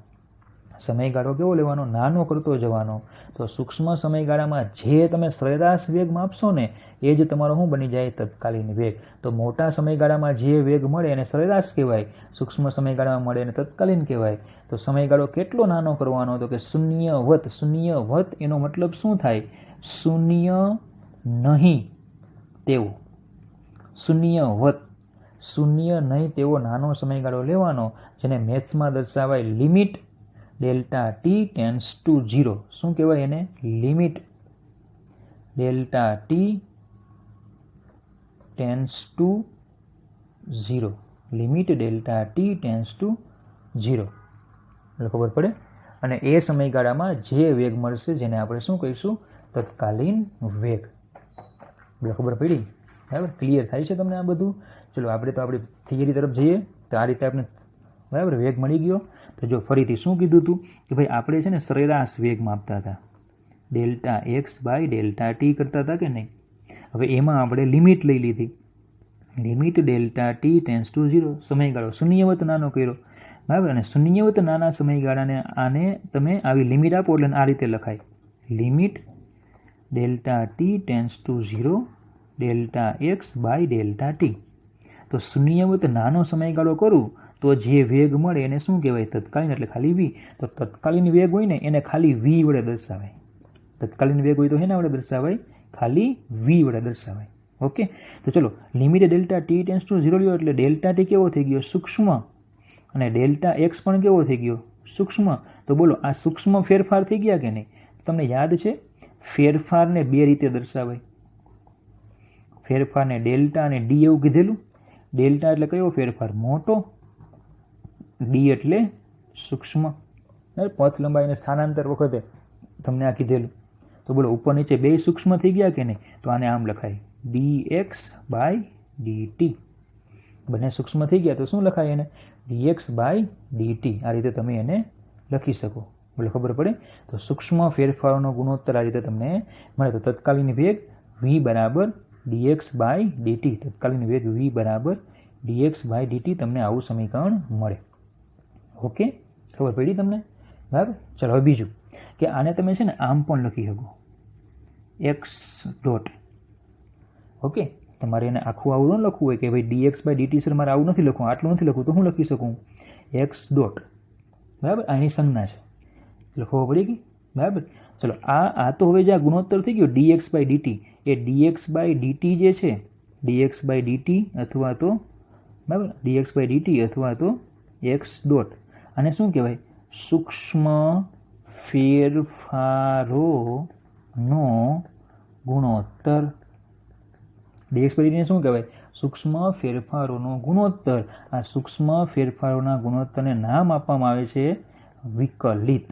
[SPEAKER 1] સમયગાળો કેવો લેવાનો? નાનો કરતો જવાનો. તો સૂક્ષ્મ સમયગાળામાં જે તમે સરેરાશ વેગ માપશો ને એ જ તમારો શું બની જાય? તત્કાલીન વેગ. તો મોટા સમયગાળામાં જે વેગ મળે એને સરેરાશ કહેવાય, સૂક્ષ્મ સમયગાળામાં મળે એને તત્કાલીન કહેવાય. તો સમયગાળો કેટલો નાનો કરવાનો? તો કે શૂન્યવત. એનો મતલબ શું થાય? શૂન્ય નહીં તેવો. શૂન્ય નહીં તેવો નાનો સમયગાળો લેવાનો, જેને મેથ્સમાં દર્શાવાય limit delta T tends to 0. શું કહેવાય એને? Limit delta T tends to 0. એટલે ખબર પડે. અને એ સમયગાળામાં જે વેગ મળશે જેને આપણે શું કહીશું? તત્કાલીન વેગ. એટલે ખબર પડી. બરાબર. ક્લિયર થાય છે તમને આ બધું? ચલો, આપણે તો આપણી થિયરી તરફ જઈએ. તો આ રીતે આપણે બરાબર વેગ મળી ગયો. તો જો ફરીથી શું કીધું હતું કે ભાઈ આપણે છે ને સરેરાશ વેગ માપતા હતા, delta x by delta t કરતા હતા કે નહીં. હવે એમાં આપણે લિમિટ લઈ લીધી, limit delta T tends to 0, સમયગાળો શૂન્યવત નાનો કર્યો, બરાબર. અને શૂન્યવત નાના સમયગાળાને આને તમે આવી લિમિટ આપો એટલે આ રીતે લખાય, limit delta T tends to 0 delta x by delta t. તો શૂન્યવત નાનો સમયગાળો કરું તો જે વેગ મળે એને શું કહેવાય? તત્કાલીન, એટલે ખાલી વી. તો તત્કાલીન વેગ હોય ને એને ખાલી વી વડે દર્શાવાય. તત્કાલીન વેગ હોય તો એના વડે દર્શાવાય? ખાલી વી વડે દર્શાવાય. ઓકે, તો ચલો limit delta T tends to 0 લ્યો એટલે ડેલ્ટા ટી કેવો થઈ ગયો? સૂક્ષ્મ. અને ડેલ્ટા એક્સ પણ કેવો થઈ ગયો? સૂક્ષ્મ. તો બોલો આ સૂક્ષ્મ ફેરફાર થઈ ગયા કે નહીં? તમને યાદ છે ફેરફારને બે રીતે દર્શાવાય. ફેરફારને ડેલ્ટા અને ડી એવું કીધેલું. ડેલ્ટા એટલે કયો ફેરફાર? મોટો. ડી એટલે સૂક્ષ્મ. પથ લંબાઈ અને સ્થાનાંતર વખતે તમને આ કીધેલું. તો બોલો ઉપર નીચે બે સૂક્ષ્મ થઈ ગયા કે નહીં? તો આને આમ લખાય d x by d t. બંને સૂક્ષ્મ થઈ ગયા તો શું લખાય એને? D x by d t. આ રીતે તમે એને લખી શકો. બોલો ખબર પડે? તો સૂક્ષ્મ ફેરફારોનો ગુણોત્તર આ રીતે તમને મળે. તો તત્કાલીન વેગ વી બરાબર dx બાય dt. તત્કાલીન વેગ v બરાબર dx બાય dt. તમને આવું સમીકરણ મળે. ઓકે, ખબર પડી તમને? બરાબર. ચલો હવે બીજું કે આને તમે છે ને આમ પણ લખી શકો, x ડોટ. ઓકે, તમારે એને આખું આવું ન લખવું હોય કે ભાઈ dx બાય dt સર મારે આવું નથી લખવું, આટલું નથી લખવું, તો હું લખી શકું x ડોટ. બરાબર, આની સંજ્ઞા છે. લખવો પડી ગઈ. બરાબર. ચલો આ તો હવે જે આ ગુણોત્તર થઈ ગયો dx બાય dt, એ dx બાય dt જે છે, dx બાય dt અથવા તો બરાબર dx બાય dt અથવા તો x ડોટ. આને શું કહેવાય? સૂક્ષ્મ ફેરફારોનો ગુણોત્તર. dx બાય dt ને શું કહેવાય? સૂક્ષ્મ ફેરફારોનો ગુણોત્તર. આ સૂક્ષ્મ ફેરફારોના ગુણોત્તરને નામ આપવામાં આવે છે વિકલિત.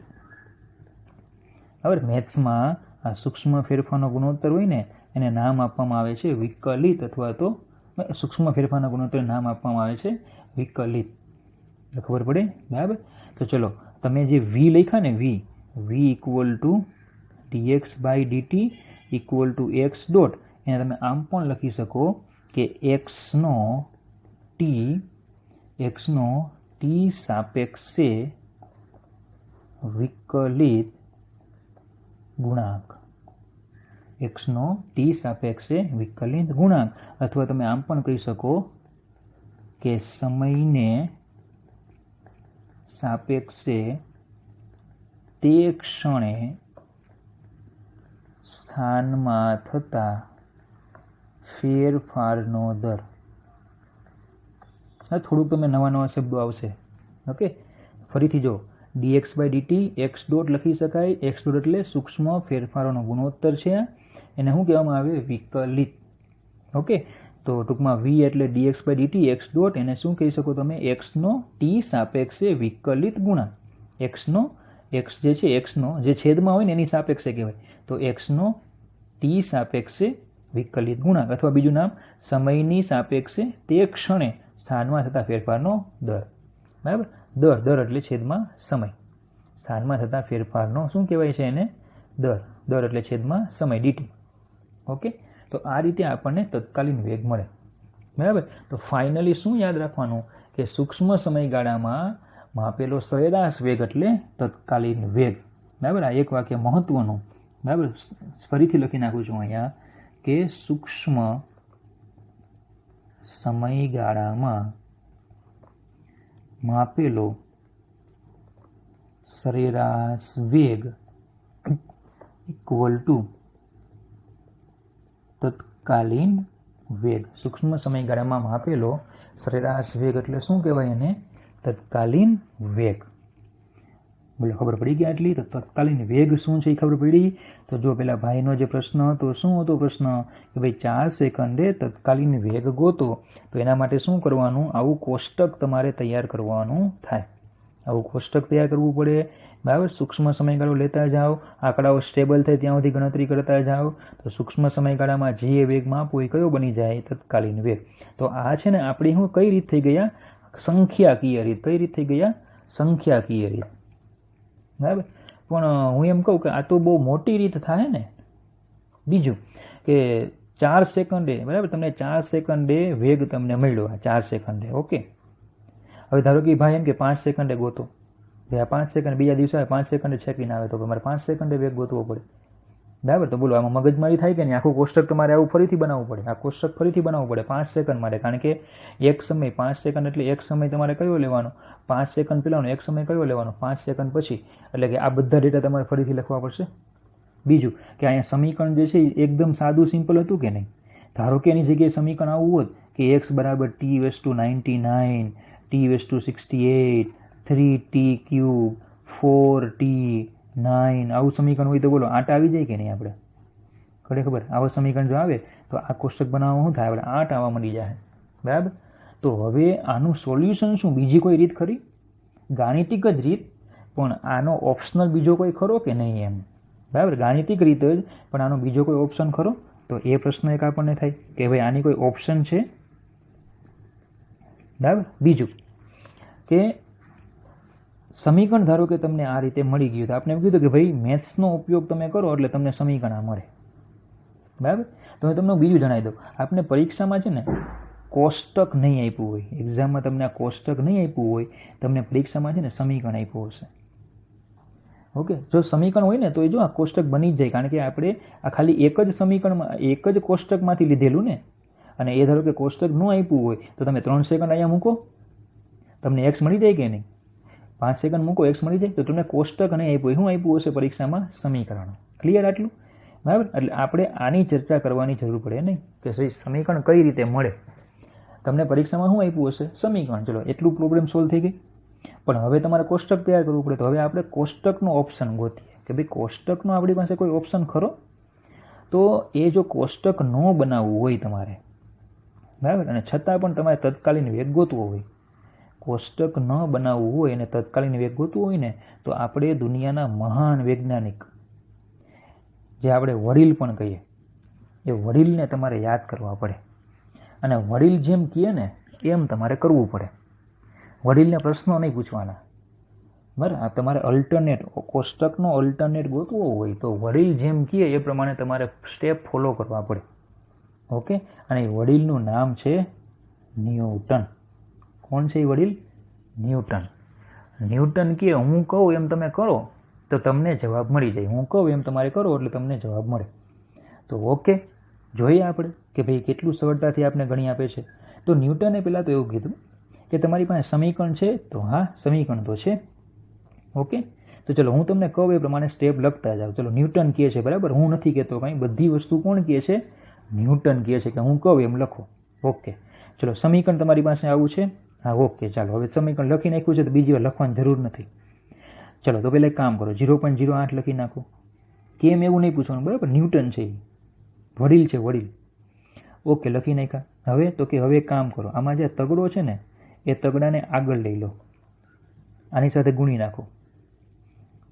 [SPEAKER 1] બરાબર. મેથ્સમાં આ સૂક્ષ્મ ફેરફારનો ગુણોત્તર હોય ને એને નામ આપવામાં આવે છે વિકલિત, અથવા તો સૂક્ષ્મ ફેરફારના ગુણોત્તરને નામ આપવામાં આવે છે વિકલિત. ખબર પડે? બરાબર. તો ચલો તમે જે વી લખ્યા ને V equal to dx by dt equal to X dot, એને તમે આમ પણ લખી શકો કે એક્સનો ટી સાપેક્ષે વિકલિત ગુણાંક. એક્સનો ટી સાપેક્ષે વિકલિત ગુણાંક. અથવા તમે આમ પણ કહી શકો કે સમયને સાપેક્ષે તે ક્ષણે સ્થાનમાં થતા ફેરફારનો દર. થોડુંક તમે નવા શબ્દો આવશે. ઓકે, ફરીથી જો dx by dt x dot લખી શકાય. એક્સ ડોટ એટલે સૂક્ષ્મ ફેરફારોનો ગુણોત્તર છે, એને શું કહેવામાં આવે? વિકલિત. ઓકે, તો ટૂંકમાં v એટલે dx by dt x dot, એને શું કહી શકો તમે? એક્સનો ટી સાપેક્ષે વિકલિત ગુણાંક. એક્સનો એક્સ જે છે, એક્સનો જે છેદમાં હોય ને એની સાપેક્ષે કહેવાય. તો એક્સનો ટી સાપેક્ષે વિકલિત ગુણાંક, અથવા બીજું નામ સમયની સાપેક્ષે તે ક્ષણે સ્થાનમાં થતા ફેરફારનો દર. બરાબર. દર એટલે છેદમાં સમય. સ્થાનમાં થતા ફેરફારનો શું કહેવાય છે એને? દર એટલે છેદમાં સમય dt. ઓકે, તો આ રીતે આપણને તત્કાલીન વેગ મળે. બરાબર. તો ફાઇનલી શું યાદ રાખવાનું કે સૂક્ષ્મ સમયગાળામાં માપેલો સરેરાશ વેગ એટલે તત્કાલીન વેગ. બરાબર. આ એક વાક્ય મહત્વનું. બરાબર. ફરીથી લખી નાખું છું અહીંયા કે સૂક્ષ્મ સમયગાળામાં માપેલો સરેરાશ વેગ ઇક્વલ ટુ તત્કાલીન વેગ. સૂક્ષ્મ સમયગાળામાં માપેલો સરેરાશ વેગ એટલે શું કહેવાય એને? તત્કાલીન વેગ. બોલો ખબર પડી ગઈ આટલી? તો તત્કાલીન વેગ શું છે એ ખબર પડી. તો જો પેલા ભાઈનો જે પ્રશ્ન હતો, શું હતો પ્રશ્ન? કે ભાઈ 4 સેકન્ડે તત્કાલીન વેગ ગોતો. તો એના માટે શું કરવાનું? આવું કોષ્ટક તમારે તૈયાર કરવાનું થાય. આવું કોષ્ટક તૈયાર કરવું પડે. બરાબર. સૂક્ષ્મ સમયગાળો લેતા જાઓ, આંકડાઓ સ્ટેબલ થાય ત્યાં સુધી ગણતરી કરતા જાઓ. તો સૂક્ષ્મ સમયગાળામાં જે વેગ માપો એ કયો બની જાય? તત્કાલીન વેગ. તો આ છે ને આપણી કઈ રીત થઈ ગયા? સંખ્યાકીય રીત. કઈ રીત થઈ ગયા? સંખ્યાકીય રીત, બરાબર. પણ હું એમ કહું કે આ તો બહુ મોટી રીત થાય ને. બીજું કે 4 સેકન્ડે, બરાબર, તમને 4 સેકન્ડે વેગ તમને મળ્યો, આ 4 સેકન્ડે, ઓકે. હવે ધારો કે ભાઈ એમ કે 5 સેકન્ડે ગોતો, ભાઈ આ 5 સેકન્ડ બીજા દિવસે 5 સેકન્ડે છેકીને આવે તો તમારે 5 સેકન્ડે વેગ ગોતવો પડે, બરાબર. તો બોલો આમાં મગજમારી થાય કે નહીં? આખું કોષ્ટક તમારે આવું ફરીથી બનાવવું પડે, આ કોષ્ટક ફરીથી બનાવવું પડે 5 સેકન્ડ માટે, કારણ કે એક સમય 5 સેકન્ડ એટલે એક સમય તમારે કયો લેવાનો? 5 સેકન્ડ પહેલાંનો એક સમય કયો લેવાનો? 5 સેકન્ડ પછી. એટલે કે આ બધા ડેટા તમારે ફરીથી લખવા પડશે. બીજું કે અહીંયા સમીકરણ જે છે એ એકદમ સાદું સિમ્પલ હતું કે નહીં? ધારો કે એની જગ્યાએ સમીકરણ આવું હોત કે x બરાબર t⁻99, t⁻68, 3t³ 4t9, આવું સમીકરણ હોય તો બોલો આટ આવી જાય કે નહીં? આપણે ખડે ખબર આવા સમીકરણ જો આવે તો આ કોષ્ટક બનાવવા શું થાય? આપણે 8 આવવા માંડી જાય, બરાબર. તો હવે આનું સોલ્યુશન શું? બીજી કોઈ રીત ખરી? ગાણિતિક જ રીત, પણ આનો ઓપ્શનલ બીજો કોઈ ખરો કે નહીં? એમ, બરાબર. ગાણિતિક રીત જ, પણ આનો બીજો કોઈ ઓપ્શન ખરો? તો એ પ્રશ્ન એક આપણને થાય કે ભાઈ આની કોઈ ઓપ્શન છે, બરાબર. બીજું કે સમીકરણ ધારો કે તમને આ રીતે મળી ગયું તો આપણે એમ કીધું કે ભાઈ મેથ્સનો ઉપયોગ તમે કરો એટલે તમને સમીકરણ આ મળે, બરાબર. તો હું તમને બીજું જણાવી દઉં. આપણે પરીક્ષામાં છે ને કોષ્ટક નહીં આપ્યું હોય, એક્ઝામમાં તમને આ કોષ્ટક નહીં આપ્યું હોય, તમને પરીક્ષામાં છે ને સમીકરણ આપ્યું હશે, ઓકે. જો સમીકરણ હોય ને તો એ જો આ કોષ્ટક બની જ જાય, કારણ કે આપણે આ ખાલી એક જ સમીકરણમાં એક જ કોષ્ટકમાંથી લીધેલું ને. અને એ ધારો કે કોષ્ટક ન આપ્યું હોય તો તમે 3 સેકન્ડ અહીંયા મૂકો, તમને એક્સ મળી જાય કે નહીં? 5 સેકન્ડ મૂકો, એક્સ મળી જાય. તો તમને કોષ્ટક નહીં આપ્યું, શું આપ્યું હશે પરીક્ષામાં? સમીકરણ. ક્લિયર આટલું, બરાબર. એટલે આપણે આની ચર્ચા કરવાની જરૂર પડે નહીં કે સમીકરણ કઈ રીતે મળે. તમને પરીક્ષામાં શું આપ્યું હશે? સમીકરણ. ચલો એટલું પ્રોબ્લેમ સોલ્વ થઈ ગઈ. પણ હવે તમારે કોષ્ટક તૈયાર કરવું પડે. તો હવે આપણે કોષ્ટકનો ઓપ્શન ગોતીએ કે ભાઈ કોષ્ટકનો આપણી પાસે કોઈ ઓપ્શન ખરો? તો એ જો કોષ્ટક ન બનાવવું હોય તમારે, બરાબર, અને છતાં પણ તમારે તત્કાલીન વેગ ગોતવો હોય, કોષ્ટક ન બનાવવું હોય અને તત્કાલીન વેગ ગોતવું હોય ને, તો આપણે દુનિયાના મહાન વૈજ્ઞાનિક જે આપણે વડીલ પણ કહીએ, એ વડીલને તમારે યાદ કરવા પડે. અને વડીલ જેમ કહે ને એમ તમારે કરવું પડે. વડીલને પ્રશ્નો નહીં પૂછવાના, બરાબર. આ તમારે અલ્ટરનેટ કોષ્ટકનો અલ્ટરનેટ ગોતવો હોય તો વડીલ જેમ કહે એ પ્રમાણે તમારે સ્ટેપ ફોલો કરવા પડે, ઓકે. અને એ વડીલનું નામ છે ન્યૂટન. કોણ છે એ વડીલ? ન્યૂટન. ન્યૂટન કહે હું કહું એમ તમે કરો તો તમને જવાબ મળી જાય. હું કહું એમ તમારે કરો એટલે તમને જવાબ મળે. તો ઓકે, જોઈએ આપણે કે ભાઈ કેટલું સરળતાથી આપણે ગણી આપે છે. તો ન્યૂટને પહેલાં તો એવું કીધું કે તમારી પાસે સમીકરણ છે? તો હા, સમીકરણ તો છે, ઓકે. તો ચલો હું તમને કહું એ પ્રમાણે સ્ટેપ લખતા જાઉં. ચલો ન્યૂટન કહે છે, બરાબર, હું નથી કહેતો કાંઈ. બધી વસ્તુ કોણ કહે છે? ન્યૂટન કહે છે કે હું કહું એમ લખો, ઓકે. ચલો સમીકરણ તમારી પાસે આવું છે? હા, ઓકે. ચાલો હવે સમીકરણ લખી નાખ્યું છે તો બીજી વાર લખવાની જરૂર નથી. ચલો તો પહેલાં એક કામ કરો, 0.08 લખી નાખો. કેમ એવું નહીં પૂછવાનું, બરાબર. ન્યૂટન છે, વડીલ છે, વડીલ, ઓકે. લખી નાખ્યા. હવે તો કે હવે એક કામ કરો, આમાં જે તગડો છે ને એ તગડાને આગળ લઈ લો, આની સાથે ગુણી નાખો.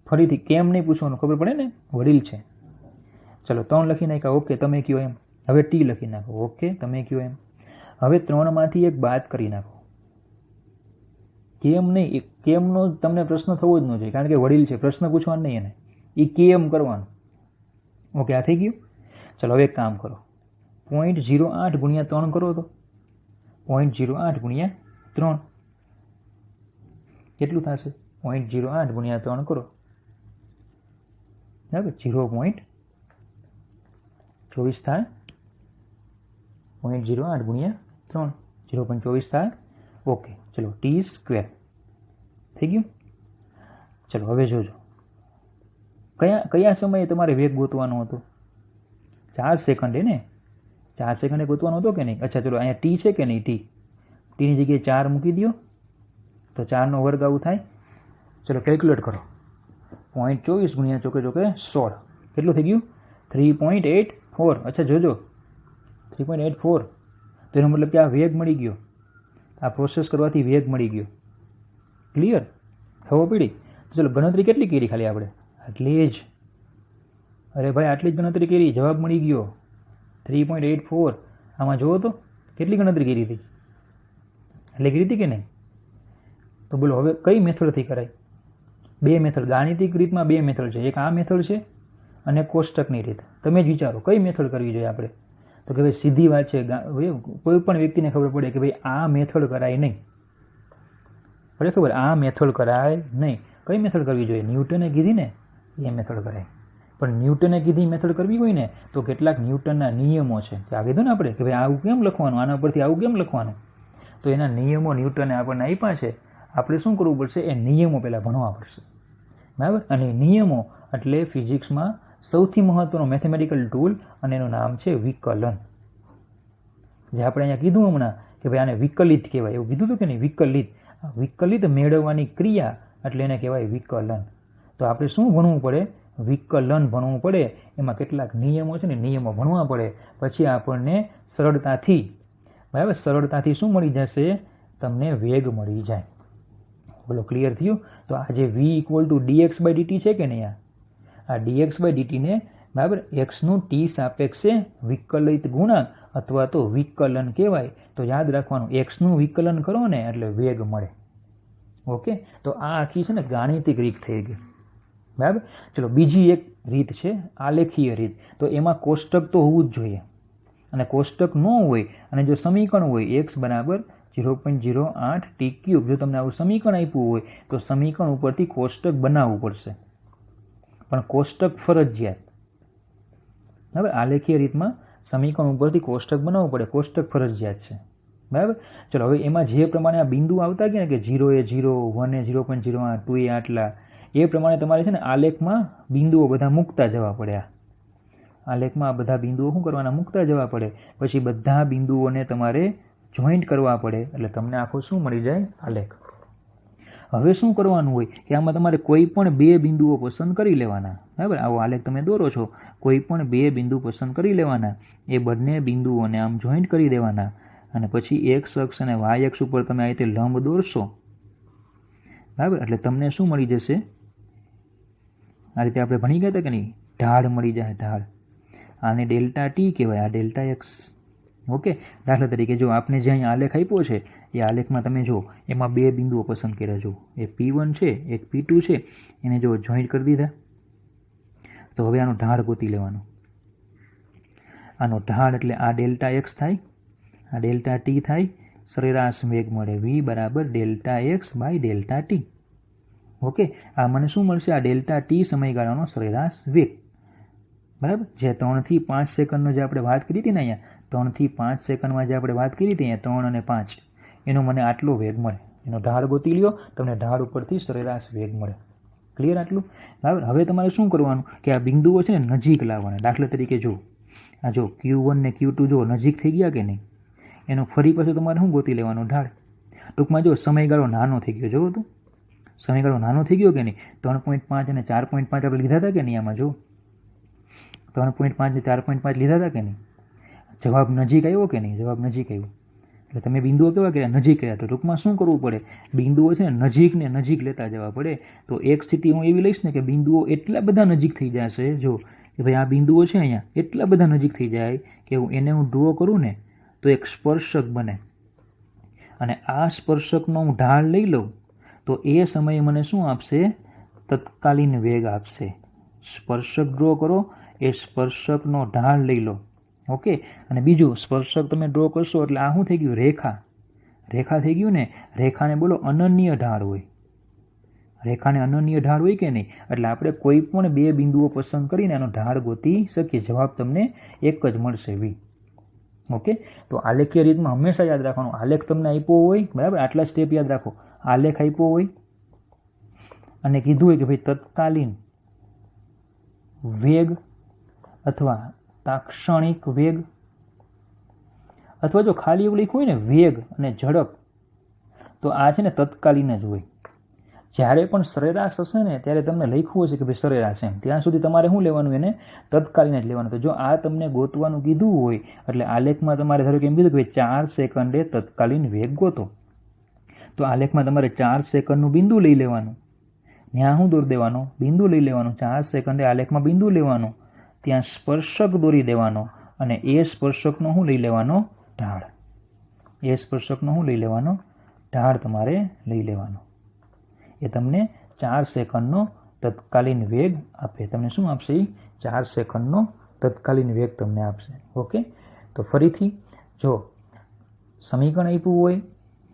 [SPEAKER 1] ફરીથી કેમ નહીં પૂછવાનું, ખબર પડે ને, વડીલ છે. ચલો 3 લખી નાખ્યા, ઓકે. તમે કયો એમ. હવે ટી લખી નાખો, ઓકે. તમે કયો એમ. હવે 3માંથી એક બાદ કરી નાખો. કેમ નહીં, કેમનો તમને પ્રશ્ન થવો જ ન જોઈએ, કારણ કે વડીલ છે, પ્રશ્ન પૂછવાનો નહીં એને, એ કેમ કરવાનું, ઓકે. આ થઈ ગયું. ચલો હવે એક કામ કરો, 0.08 ગુણ્યા 3 કરો તો 0.08 ગુણ્યા 3 કેટલું થશે? 0.08 ગુણ્યા 3 કરો, બરાબર. 0.24 થાય. 0.08 ગુણ્યા 3 0.24 થાય, ઓકે. ચલો t² થઈ ગયું. ચલો હવે જોજો કયા સમયે તમારે વેગ ગોતવાનો હતો? 4 સેકન્ડે ને, 4 સેકન્ડે ગોતવાનો હતો કે નહીં? અચ્છા, ચલો અહીંયા ટી છે કે નહીં? ટીની જગ્યાએ 4 મૂકી દો તો 4નો વર્ગ આવું થાય. ચલો કેલ્ક્યુલેટ કરો. 0.24 ગુણ્યા ચોકે 16 કેટલું થઈ ગયું? 3.84. અચ્છા જોજો 3.84. તો એનો મતલબ કે આ વેગ મળી ગયો, આ પ્રોસેસ કરવાથી વેગ મળી ગયો. ક્લિયર? ખબર પડી? તો ચલો ગણતરી કેટલી કરી ખાલી આપણે? આટલી જ. અરે ભાઈ આટલી જ ગણતરી કરી, જવાબ મળી ગયો 3.84. આમાં જુઓ તો કેટલી ગણતરી કરી હતી, એટલે કરી હતી કે નહીં? તો બોલો હવે કઈ મેથડથી કરાય? બે મેથડ, ગાણિતિક રીતમાં બે મેથડ છે. એક આ મેથડ છે અને કોષ્ટકની રીત. તમે જ વિચારો કઈ મેથડ કરવી જોઈએ આપણે? તો કે ભાઈ સીધી વાત છે, કોઈ પણ વ્યક્તિને ખબર પડે કે ભાઈ આ મેથડ કરાય નહીં. પડે ખબર? આ મેથડ કરાય નહીં. કઈ મેથડ કરવી જોઈએ? ન્યૂટને કીધી ને એ મેથડ કરાય. પણ ન્યૂટને કીધી મેથડ કરવી હોય ને તો કેટલાક ન્યૂટનના નિયમો છે. આ કીધું ને આપણે કે ભાઈ આવું કેમ લખવાનું, આના પરથી આવું કેમ લખવાનું, તો એના નિયમો ન્યૂટને આપણને આપ્યા છે. આપણે શું કરવું પડશે? એ નિયમો પહેલાં ભણવા પડશે. બરાબર? અને નિયમો એટલે ફિઝિક્સમાં સૌથી મહત્વનો મેથેમેટિકલ ટૂલ, અને એનું નામ છે વિકલન. જે આપણે અહીંયા કીધું હમણાં કે ભાઈ આને વિકલિત કહેવાય, એવું કીધું હતું કે નહીં? વિકલિત. વિકલિત મેળવવાની ક્રિયા એટલે એને કહેવાય વિકલન. તો આપણે શું ભણવું પડે? વિકલન ભણવું પડે. એમાં કેટલાક નિયમો છે ને, નિયમો ભણવા પડે. પછી આપણને સરળતાથી, બરાબર, સરળતાથી શું મળી જશે? તમને વેગ મળી જાય. બોલો ક્લિયર થયું? તો આ જે v = dx/dt છે કે નહીં, આ dx/dt ને બરાબર એક્સનું ટી સાપેક્ષે વિકલિત ગુણાંક અથવા તો વિકલન કહેવાય. તો યાદ રાખવાનું, એક્સનું વિકલન કરો ને એટલે વેગ મળે. ઓકે, તો આ આખી છે ને ગાણિતિક રીત થઈ ગઈ. બરાબર. ચલો બીજી એક રીત છે આલેખીય રીત. તો એમાં કોષ્ટક તો હોવું જ જોઈએ, અને કોષ્ટક ન હોય અને જો સમીકરણ હોય x = 0.08 t³, જો તમને આવું સમીકરણ આપ્યું હોય તો સમીકરણ ઉપરથી કોષ્ટક બનાવવું પડશે. પણ કોષ્ટક ફરજિયાત. બરાબર. આલેખીય રીતમાં સમીકરણ ઉપરથી કોષ્ટક બનાવવું પડે, કોષ્ટક ફરજિયાત છે. બરાબર. ચલો હવે એમાં જે પ્રમાણે આ બિંદુ આવતા ગયા ને કે 0 એ 0, 1 એ 0.08, 2 એ આટલા, એ પ્રમાણે તમારે છે ને આલેખમાં બિંદુઓ બધા મૂકતા જવા પડે. આલેખમાં આ બધા બિંદુઓ શું કરવાના? મૂકતા જવા પડે. પછી બધા બિંદુઓને તમારે જોઈન્ટ કરવા પડે એટલે તમને આખો શું મળી જાય? આલેખ. હવે શું કરવાનું હોય કે આમાં તમારે કોઈ પણ બે બિંદુઓ પસંદ કરી લેવાના. બરાબર. આવો આલેખ તમે દોરો છો, કોઈ પણ બે બિંદુ પસંદ કરી લેવાના. એ બંને બિંદુઓને આમ જોઈન્ટ કરી દેવાના, અને પછી x અક્ષ અને y અક્ષ ઉપર તમે આ રીતે લંબ દોરશો. બરાબર. એટલે તમને શું મળી જશે? આ રીતે આપણે ભણી ગયા હતા કે નહીં? ઢાળ મળી જાય, ઢાળ. આને ડેલ્ટા ટી કહેવાય, આ ડેલ્ટા એક્સ. ઓકે. દાખલા તરીકે જો આપણે જે અહીંયા આલેખ આપ્યો છે, એ આલેખમાં તમે જો એમાં બે બિંદુઓ પસંદ કર્યા. જો એક P1 છે, એક P2 છે, એને જો જોઈન્ટ કરી દીધા. તો હવે આનો ઢાળ ગોતી લેવાનો. આનો ઢાળ એટલે આ ડેલ્ટા એક્સ થાય, આ ડેલ્ટા ટી થાય, સરેરાશ વેગ મળે v = ડેલ્ટા x/ડેલ્ટા t. ઓકે. આ મને શું મળશે? આ ડેલ્ટા ટી સમયગાળાનો સરેરાશ વેગ. બરાબર. જે 3 થી 5 સેકન્ડનો જે આપણે વાત કરી હતી ને, અહીંયા 3 થી 5 સેકન્ડમાં જે આપણે વાત કરી હતી, અહીંયા 3 અને 5, એનો મને આટલો વેગ મળે. એનો ઢાળ ગોતી લ્યો, તમને ઢાળ ઉપરથી સરેરાશ વેગ મળે. ક્લિયર આટલું? બરાબર. હવે તમારે શું કરવાનું કે આ બિંદુઓ છે ને નજીક લાવવાના. દાખલા તરીકે જો આ જો Q1 ને Q2 જો નજીક થઈ ગયા કે નહીં, એનો ફરી પાછું તમારે શું ગોતી લેવાનું? ઢાળ. ટૂંકમાં જો સમયગાળો નાનો થઈ ગયો, જોવો તો સમયગાળો નાનો થઈ ગયો કે નહીં? 3.5 અને 4.5 આપણે લીધા હતા કે નહીં? આમાં જો 3.5 ને 4.5 લીધા હતા કે નહીં? જવાબ નજીક આવ્યો કે નહીં? જવાબ નજીક આવ્યો. એટલે તમે બિંદુઓ કેવા કર્યા? નજીક કર્યા. તો ટૂંકમાં શું કરવું પડે? બિંદુઓ છે ને નજીક ને નજીક લેતા જવા પડે. તો એક સ્થિતિ હું એવી લઈશ ને કે બિંદુઓ એટલા બધા નજીક થઈ જશે, જો કે ભાઈ આ બિંદુઓ છે અહીંયા એટલા બધા નજીક થઈ જાય કે એને હું ડ્રો કરું ને તો એક સ્પર્શક બને, અને આ સ્પર્શકનો હું ઢાળ લઈ લઉં તો એ સમયે મને શું આપશે? તત્કાલીન વેગ આપશે. સ્પર્શક ડ્રો કરો, એ સ્પર્શકનો ઢાળ લઈ લો. ઓકે. અને બીજું સ્પર્શક તમે ડ્રો કરશો એટલે આ શું થઈ ગયું? રેખા. રેખા થઈ ગયું ને. રેખાને બોલો અનન્ય ઢાળ હોય. રેખાને અનન્ય ઢાળ હોય કે નહીં? એટલે આપણે કોઈ પણ બે બિંદુઓ પસંદ કરીને એનો ઢાળ ગોતી શકીએ. જવાબ તમને એક જ મળશે, v. ઓકે. તો આલેખીય રીતમાં હંમેશા યાદ રાખવાનું, આલેખ તમને આપ્યો હોય, બરાબર, આટલા સ્ટેપ યાદ રાખો. આલેખ આપ્યો હોય અને કીધું હોય કે ભાઈ તત્કાલીન વેગ અથવા તાક્ષણિક વેગ, અથવા જો ખાલી એવું લખ્યું હોય ને વેગ અને ઝડપ, તો આ છે ને તત્કાલીન જ હોય. જ્યારે પણ સરેરાશ હશે ને ત્યારે તમને લખ્યું હશે કે ભાઈ સરેરાશ, એમ ત્યાં સુધી તમારે શું લેવાનું? એને તત્કાલીન જ લેવાનું. તો જો આ તમને ગોતવાનું કીધું હોય એટલે આલેખમાં તમારે ધારો કે એમ કીધું કે 4 સેકન્ડે તત્કાલીન વેગ ગોતો, તો આલેખમાં તમારે 4 સેકન્ડનું બિંદુ લઈ લેવાનું. ત્યાં શું દોર દેવાનો? બિંદુ લઈ લેવાનું. 4 સેકન્ડે આલેખમાં બિંદુ લેવાનું, ત્યાં સ્પર્શક દોરી દેવાનો, અને એ સ્પર્શકનો શું લઈ લેવાનો? ઢાળ. એ સ્પર્શકનો શું લઈ લેવાનો? ઢાળ તમારે લઈ લેવાનો. એ તમને 4 સેકન્ડનો તત્કાલીન વેગ આપે. તમને શું આપશે? 4 સેકન્ડનો તત્કાલીન વેગ તમને આપશે. ઓકે, તો ફરીથી જો સમીકરણ આપ્યું હોય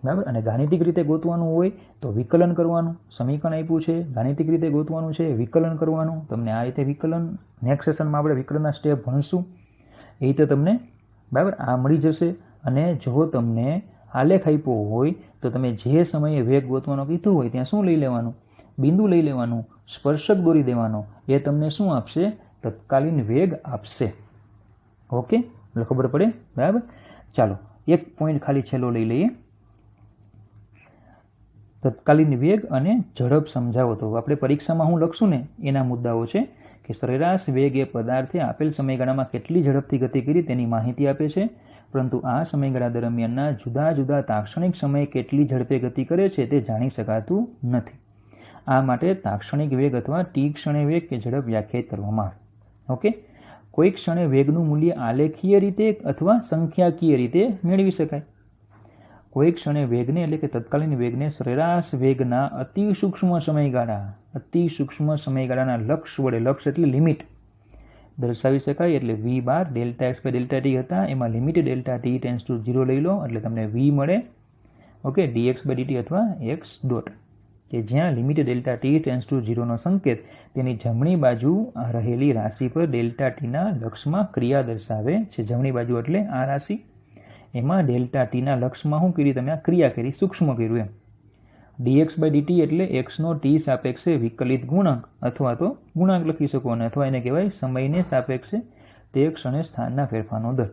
[SPEAKER 1] બરાબર અને ગાણિતિક રીતે ગોતવાનું હોય તો વિકલન કરવાનું. સમીકરણ આપ્યું છે, ગાણિતિક રીતે ગોતવાનું છે, વિકલન કરવાનું. તમને આ રીતે વિકલન નેક્સ્ટ સેશનમાં આપણે વિકલનના સ્ટેપ ભણશું. એ રીતે તમને બરાબર આ મળી જશે. અને જો તમને આલેખ આપ્યો હોય તો તમે જે સમયે વેગ ગોતવાનો કીધું હોય ત્યાં શું લઈ લેવાનું? બિંદુ લઈ લેવાનું, સ્પર્શક દોરી દેવાનો. એ તમને શું આપશે? તત્કાલીન વેગ આપશે. ઓકે, એટલે ખબર પડે બરાબર. ચાલો એક પોઈન્ટ ખાલી છેલ્લો લઈ લઈએ. તત્કાલીન વેગ અને ઝડપ સમજાવો. તો આપણે પરીક્ષામાં હું લખશું ને એના મુદ્દાઓ છે કે સરેરાશ વેગ એ પદાર્થે આપેલ સમયગાળામાં કેટલી ઝડપથી ગતિ કરી તેની માહિતી આપે છે, પરંતુ આ સમયગાળા દરમિયાનના જુદા જુદા તાક્ષણિક સમયે કેટલી ઝડપે ગતિ કરે છે તે જાણી શકાતું નથી. આ માટે તાક્ષણિક વેગ અથવા ટી ક્ષણે વેગ કે ઝડપ વ્યાખ્યાયિત કરવામાં આવે. ઓકે, કોઈ ક્ષણે વેગનું મૂલ્ય આલેખીય રીતે અથવા સંખ્યાકીય રીતે મેળવી શકાય. કોઈ ક્ષણે વેગને એટલે કે તત્કાલીન વેગને સરેરાશ વેગના અતિ સૂક્ષ્મ સમયગાળાના લક્ષ વડે, લક્ષ એટલે લિમિટ, દર્શાવી શકાય. એટલે v bar delta x by delta T હતા, એમાં limit delta T tends to 0 લઈ લો એટલે તમને v મળે. ઓકે, dx બાય dt અથવા x ડોટ, કે જ્યાં limit delta T tends to 0નો સંકેત તેની જમણી બાજુ રહેલી રાશિ પર ડેલ્ટા ટીના લક્ષમાં ક્રિયા દર્શાવે છે. જમણી બાજુ એટલે આ રાશિ, એમાં ડેલ્ટા ટીના લક્ષમાં શું કરી? તમે આ ક્રિયા કરી, સૂક્ષ્મ કર્યું એમ. dx બાય dt એટલે xનો ટી સાપેક્ષે વિકલિત ગુણાંક અથવા તો ગુણાંક લખી શકો, અને અથવા એને કહેવાય સમયને સાપેક્ષે તે ક્ષણે સ્થાનના ફેરફારનો દર.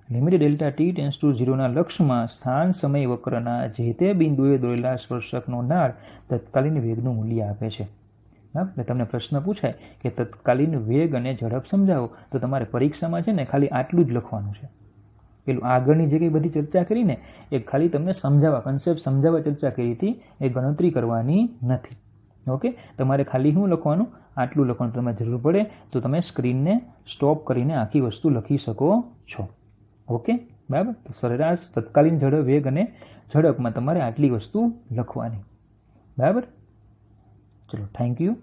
[SPEAKER 1] Limit delta T tends to 0ના લક્ષમાં સ્થાન સમય વક્રના જે તે બિંદુએ દોરેલા સ્પર્શકનો નાળ તત્કાલીન વેગનું મૂલ્ય આપે છે. એટલે તમને પ્રશ્ન પૂછાય કે તત્કાલીન વેગ અને ઝડપ સમજાવો, તો તમારે પરીક્ષામાં છે ને ખાલી આટલું જ લખવાનું છે. પેલું આગળની જે કંઈ બધી ચર્ચા કરીને એ ખાલી તમને સમજાવવા, કન્સેપ્ટ સમજાવવા ચર્ચા કરી હતી, એ ગણતરી કરવાની નથી. ઓકે, તમારે ખાલી શું લખવાનું? આટલું લખવાનું. તમારે જરૂર પડે તો તમે સ્ક્રીનને સ્ટોપ કરીને આખી વસ્તુ લખી શકો છો. ઓકે બરાબર. તો સરેરાશ તત્કાલીન ઝડપ, વેગ અને ઝડપમાં તમારે આટલી વસ્તુ લખવાની. બરાબર. ચલો, થેન્ક યુ.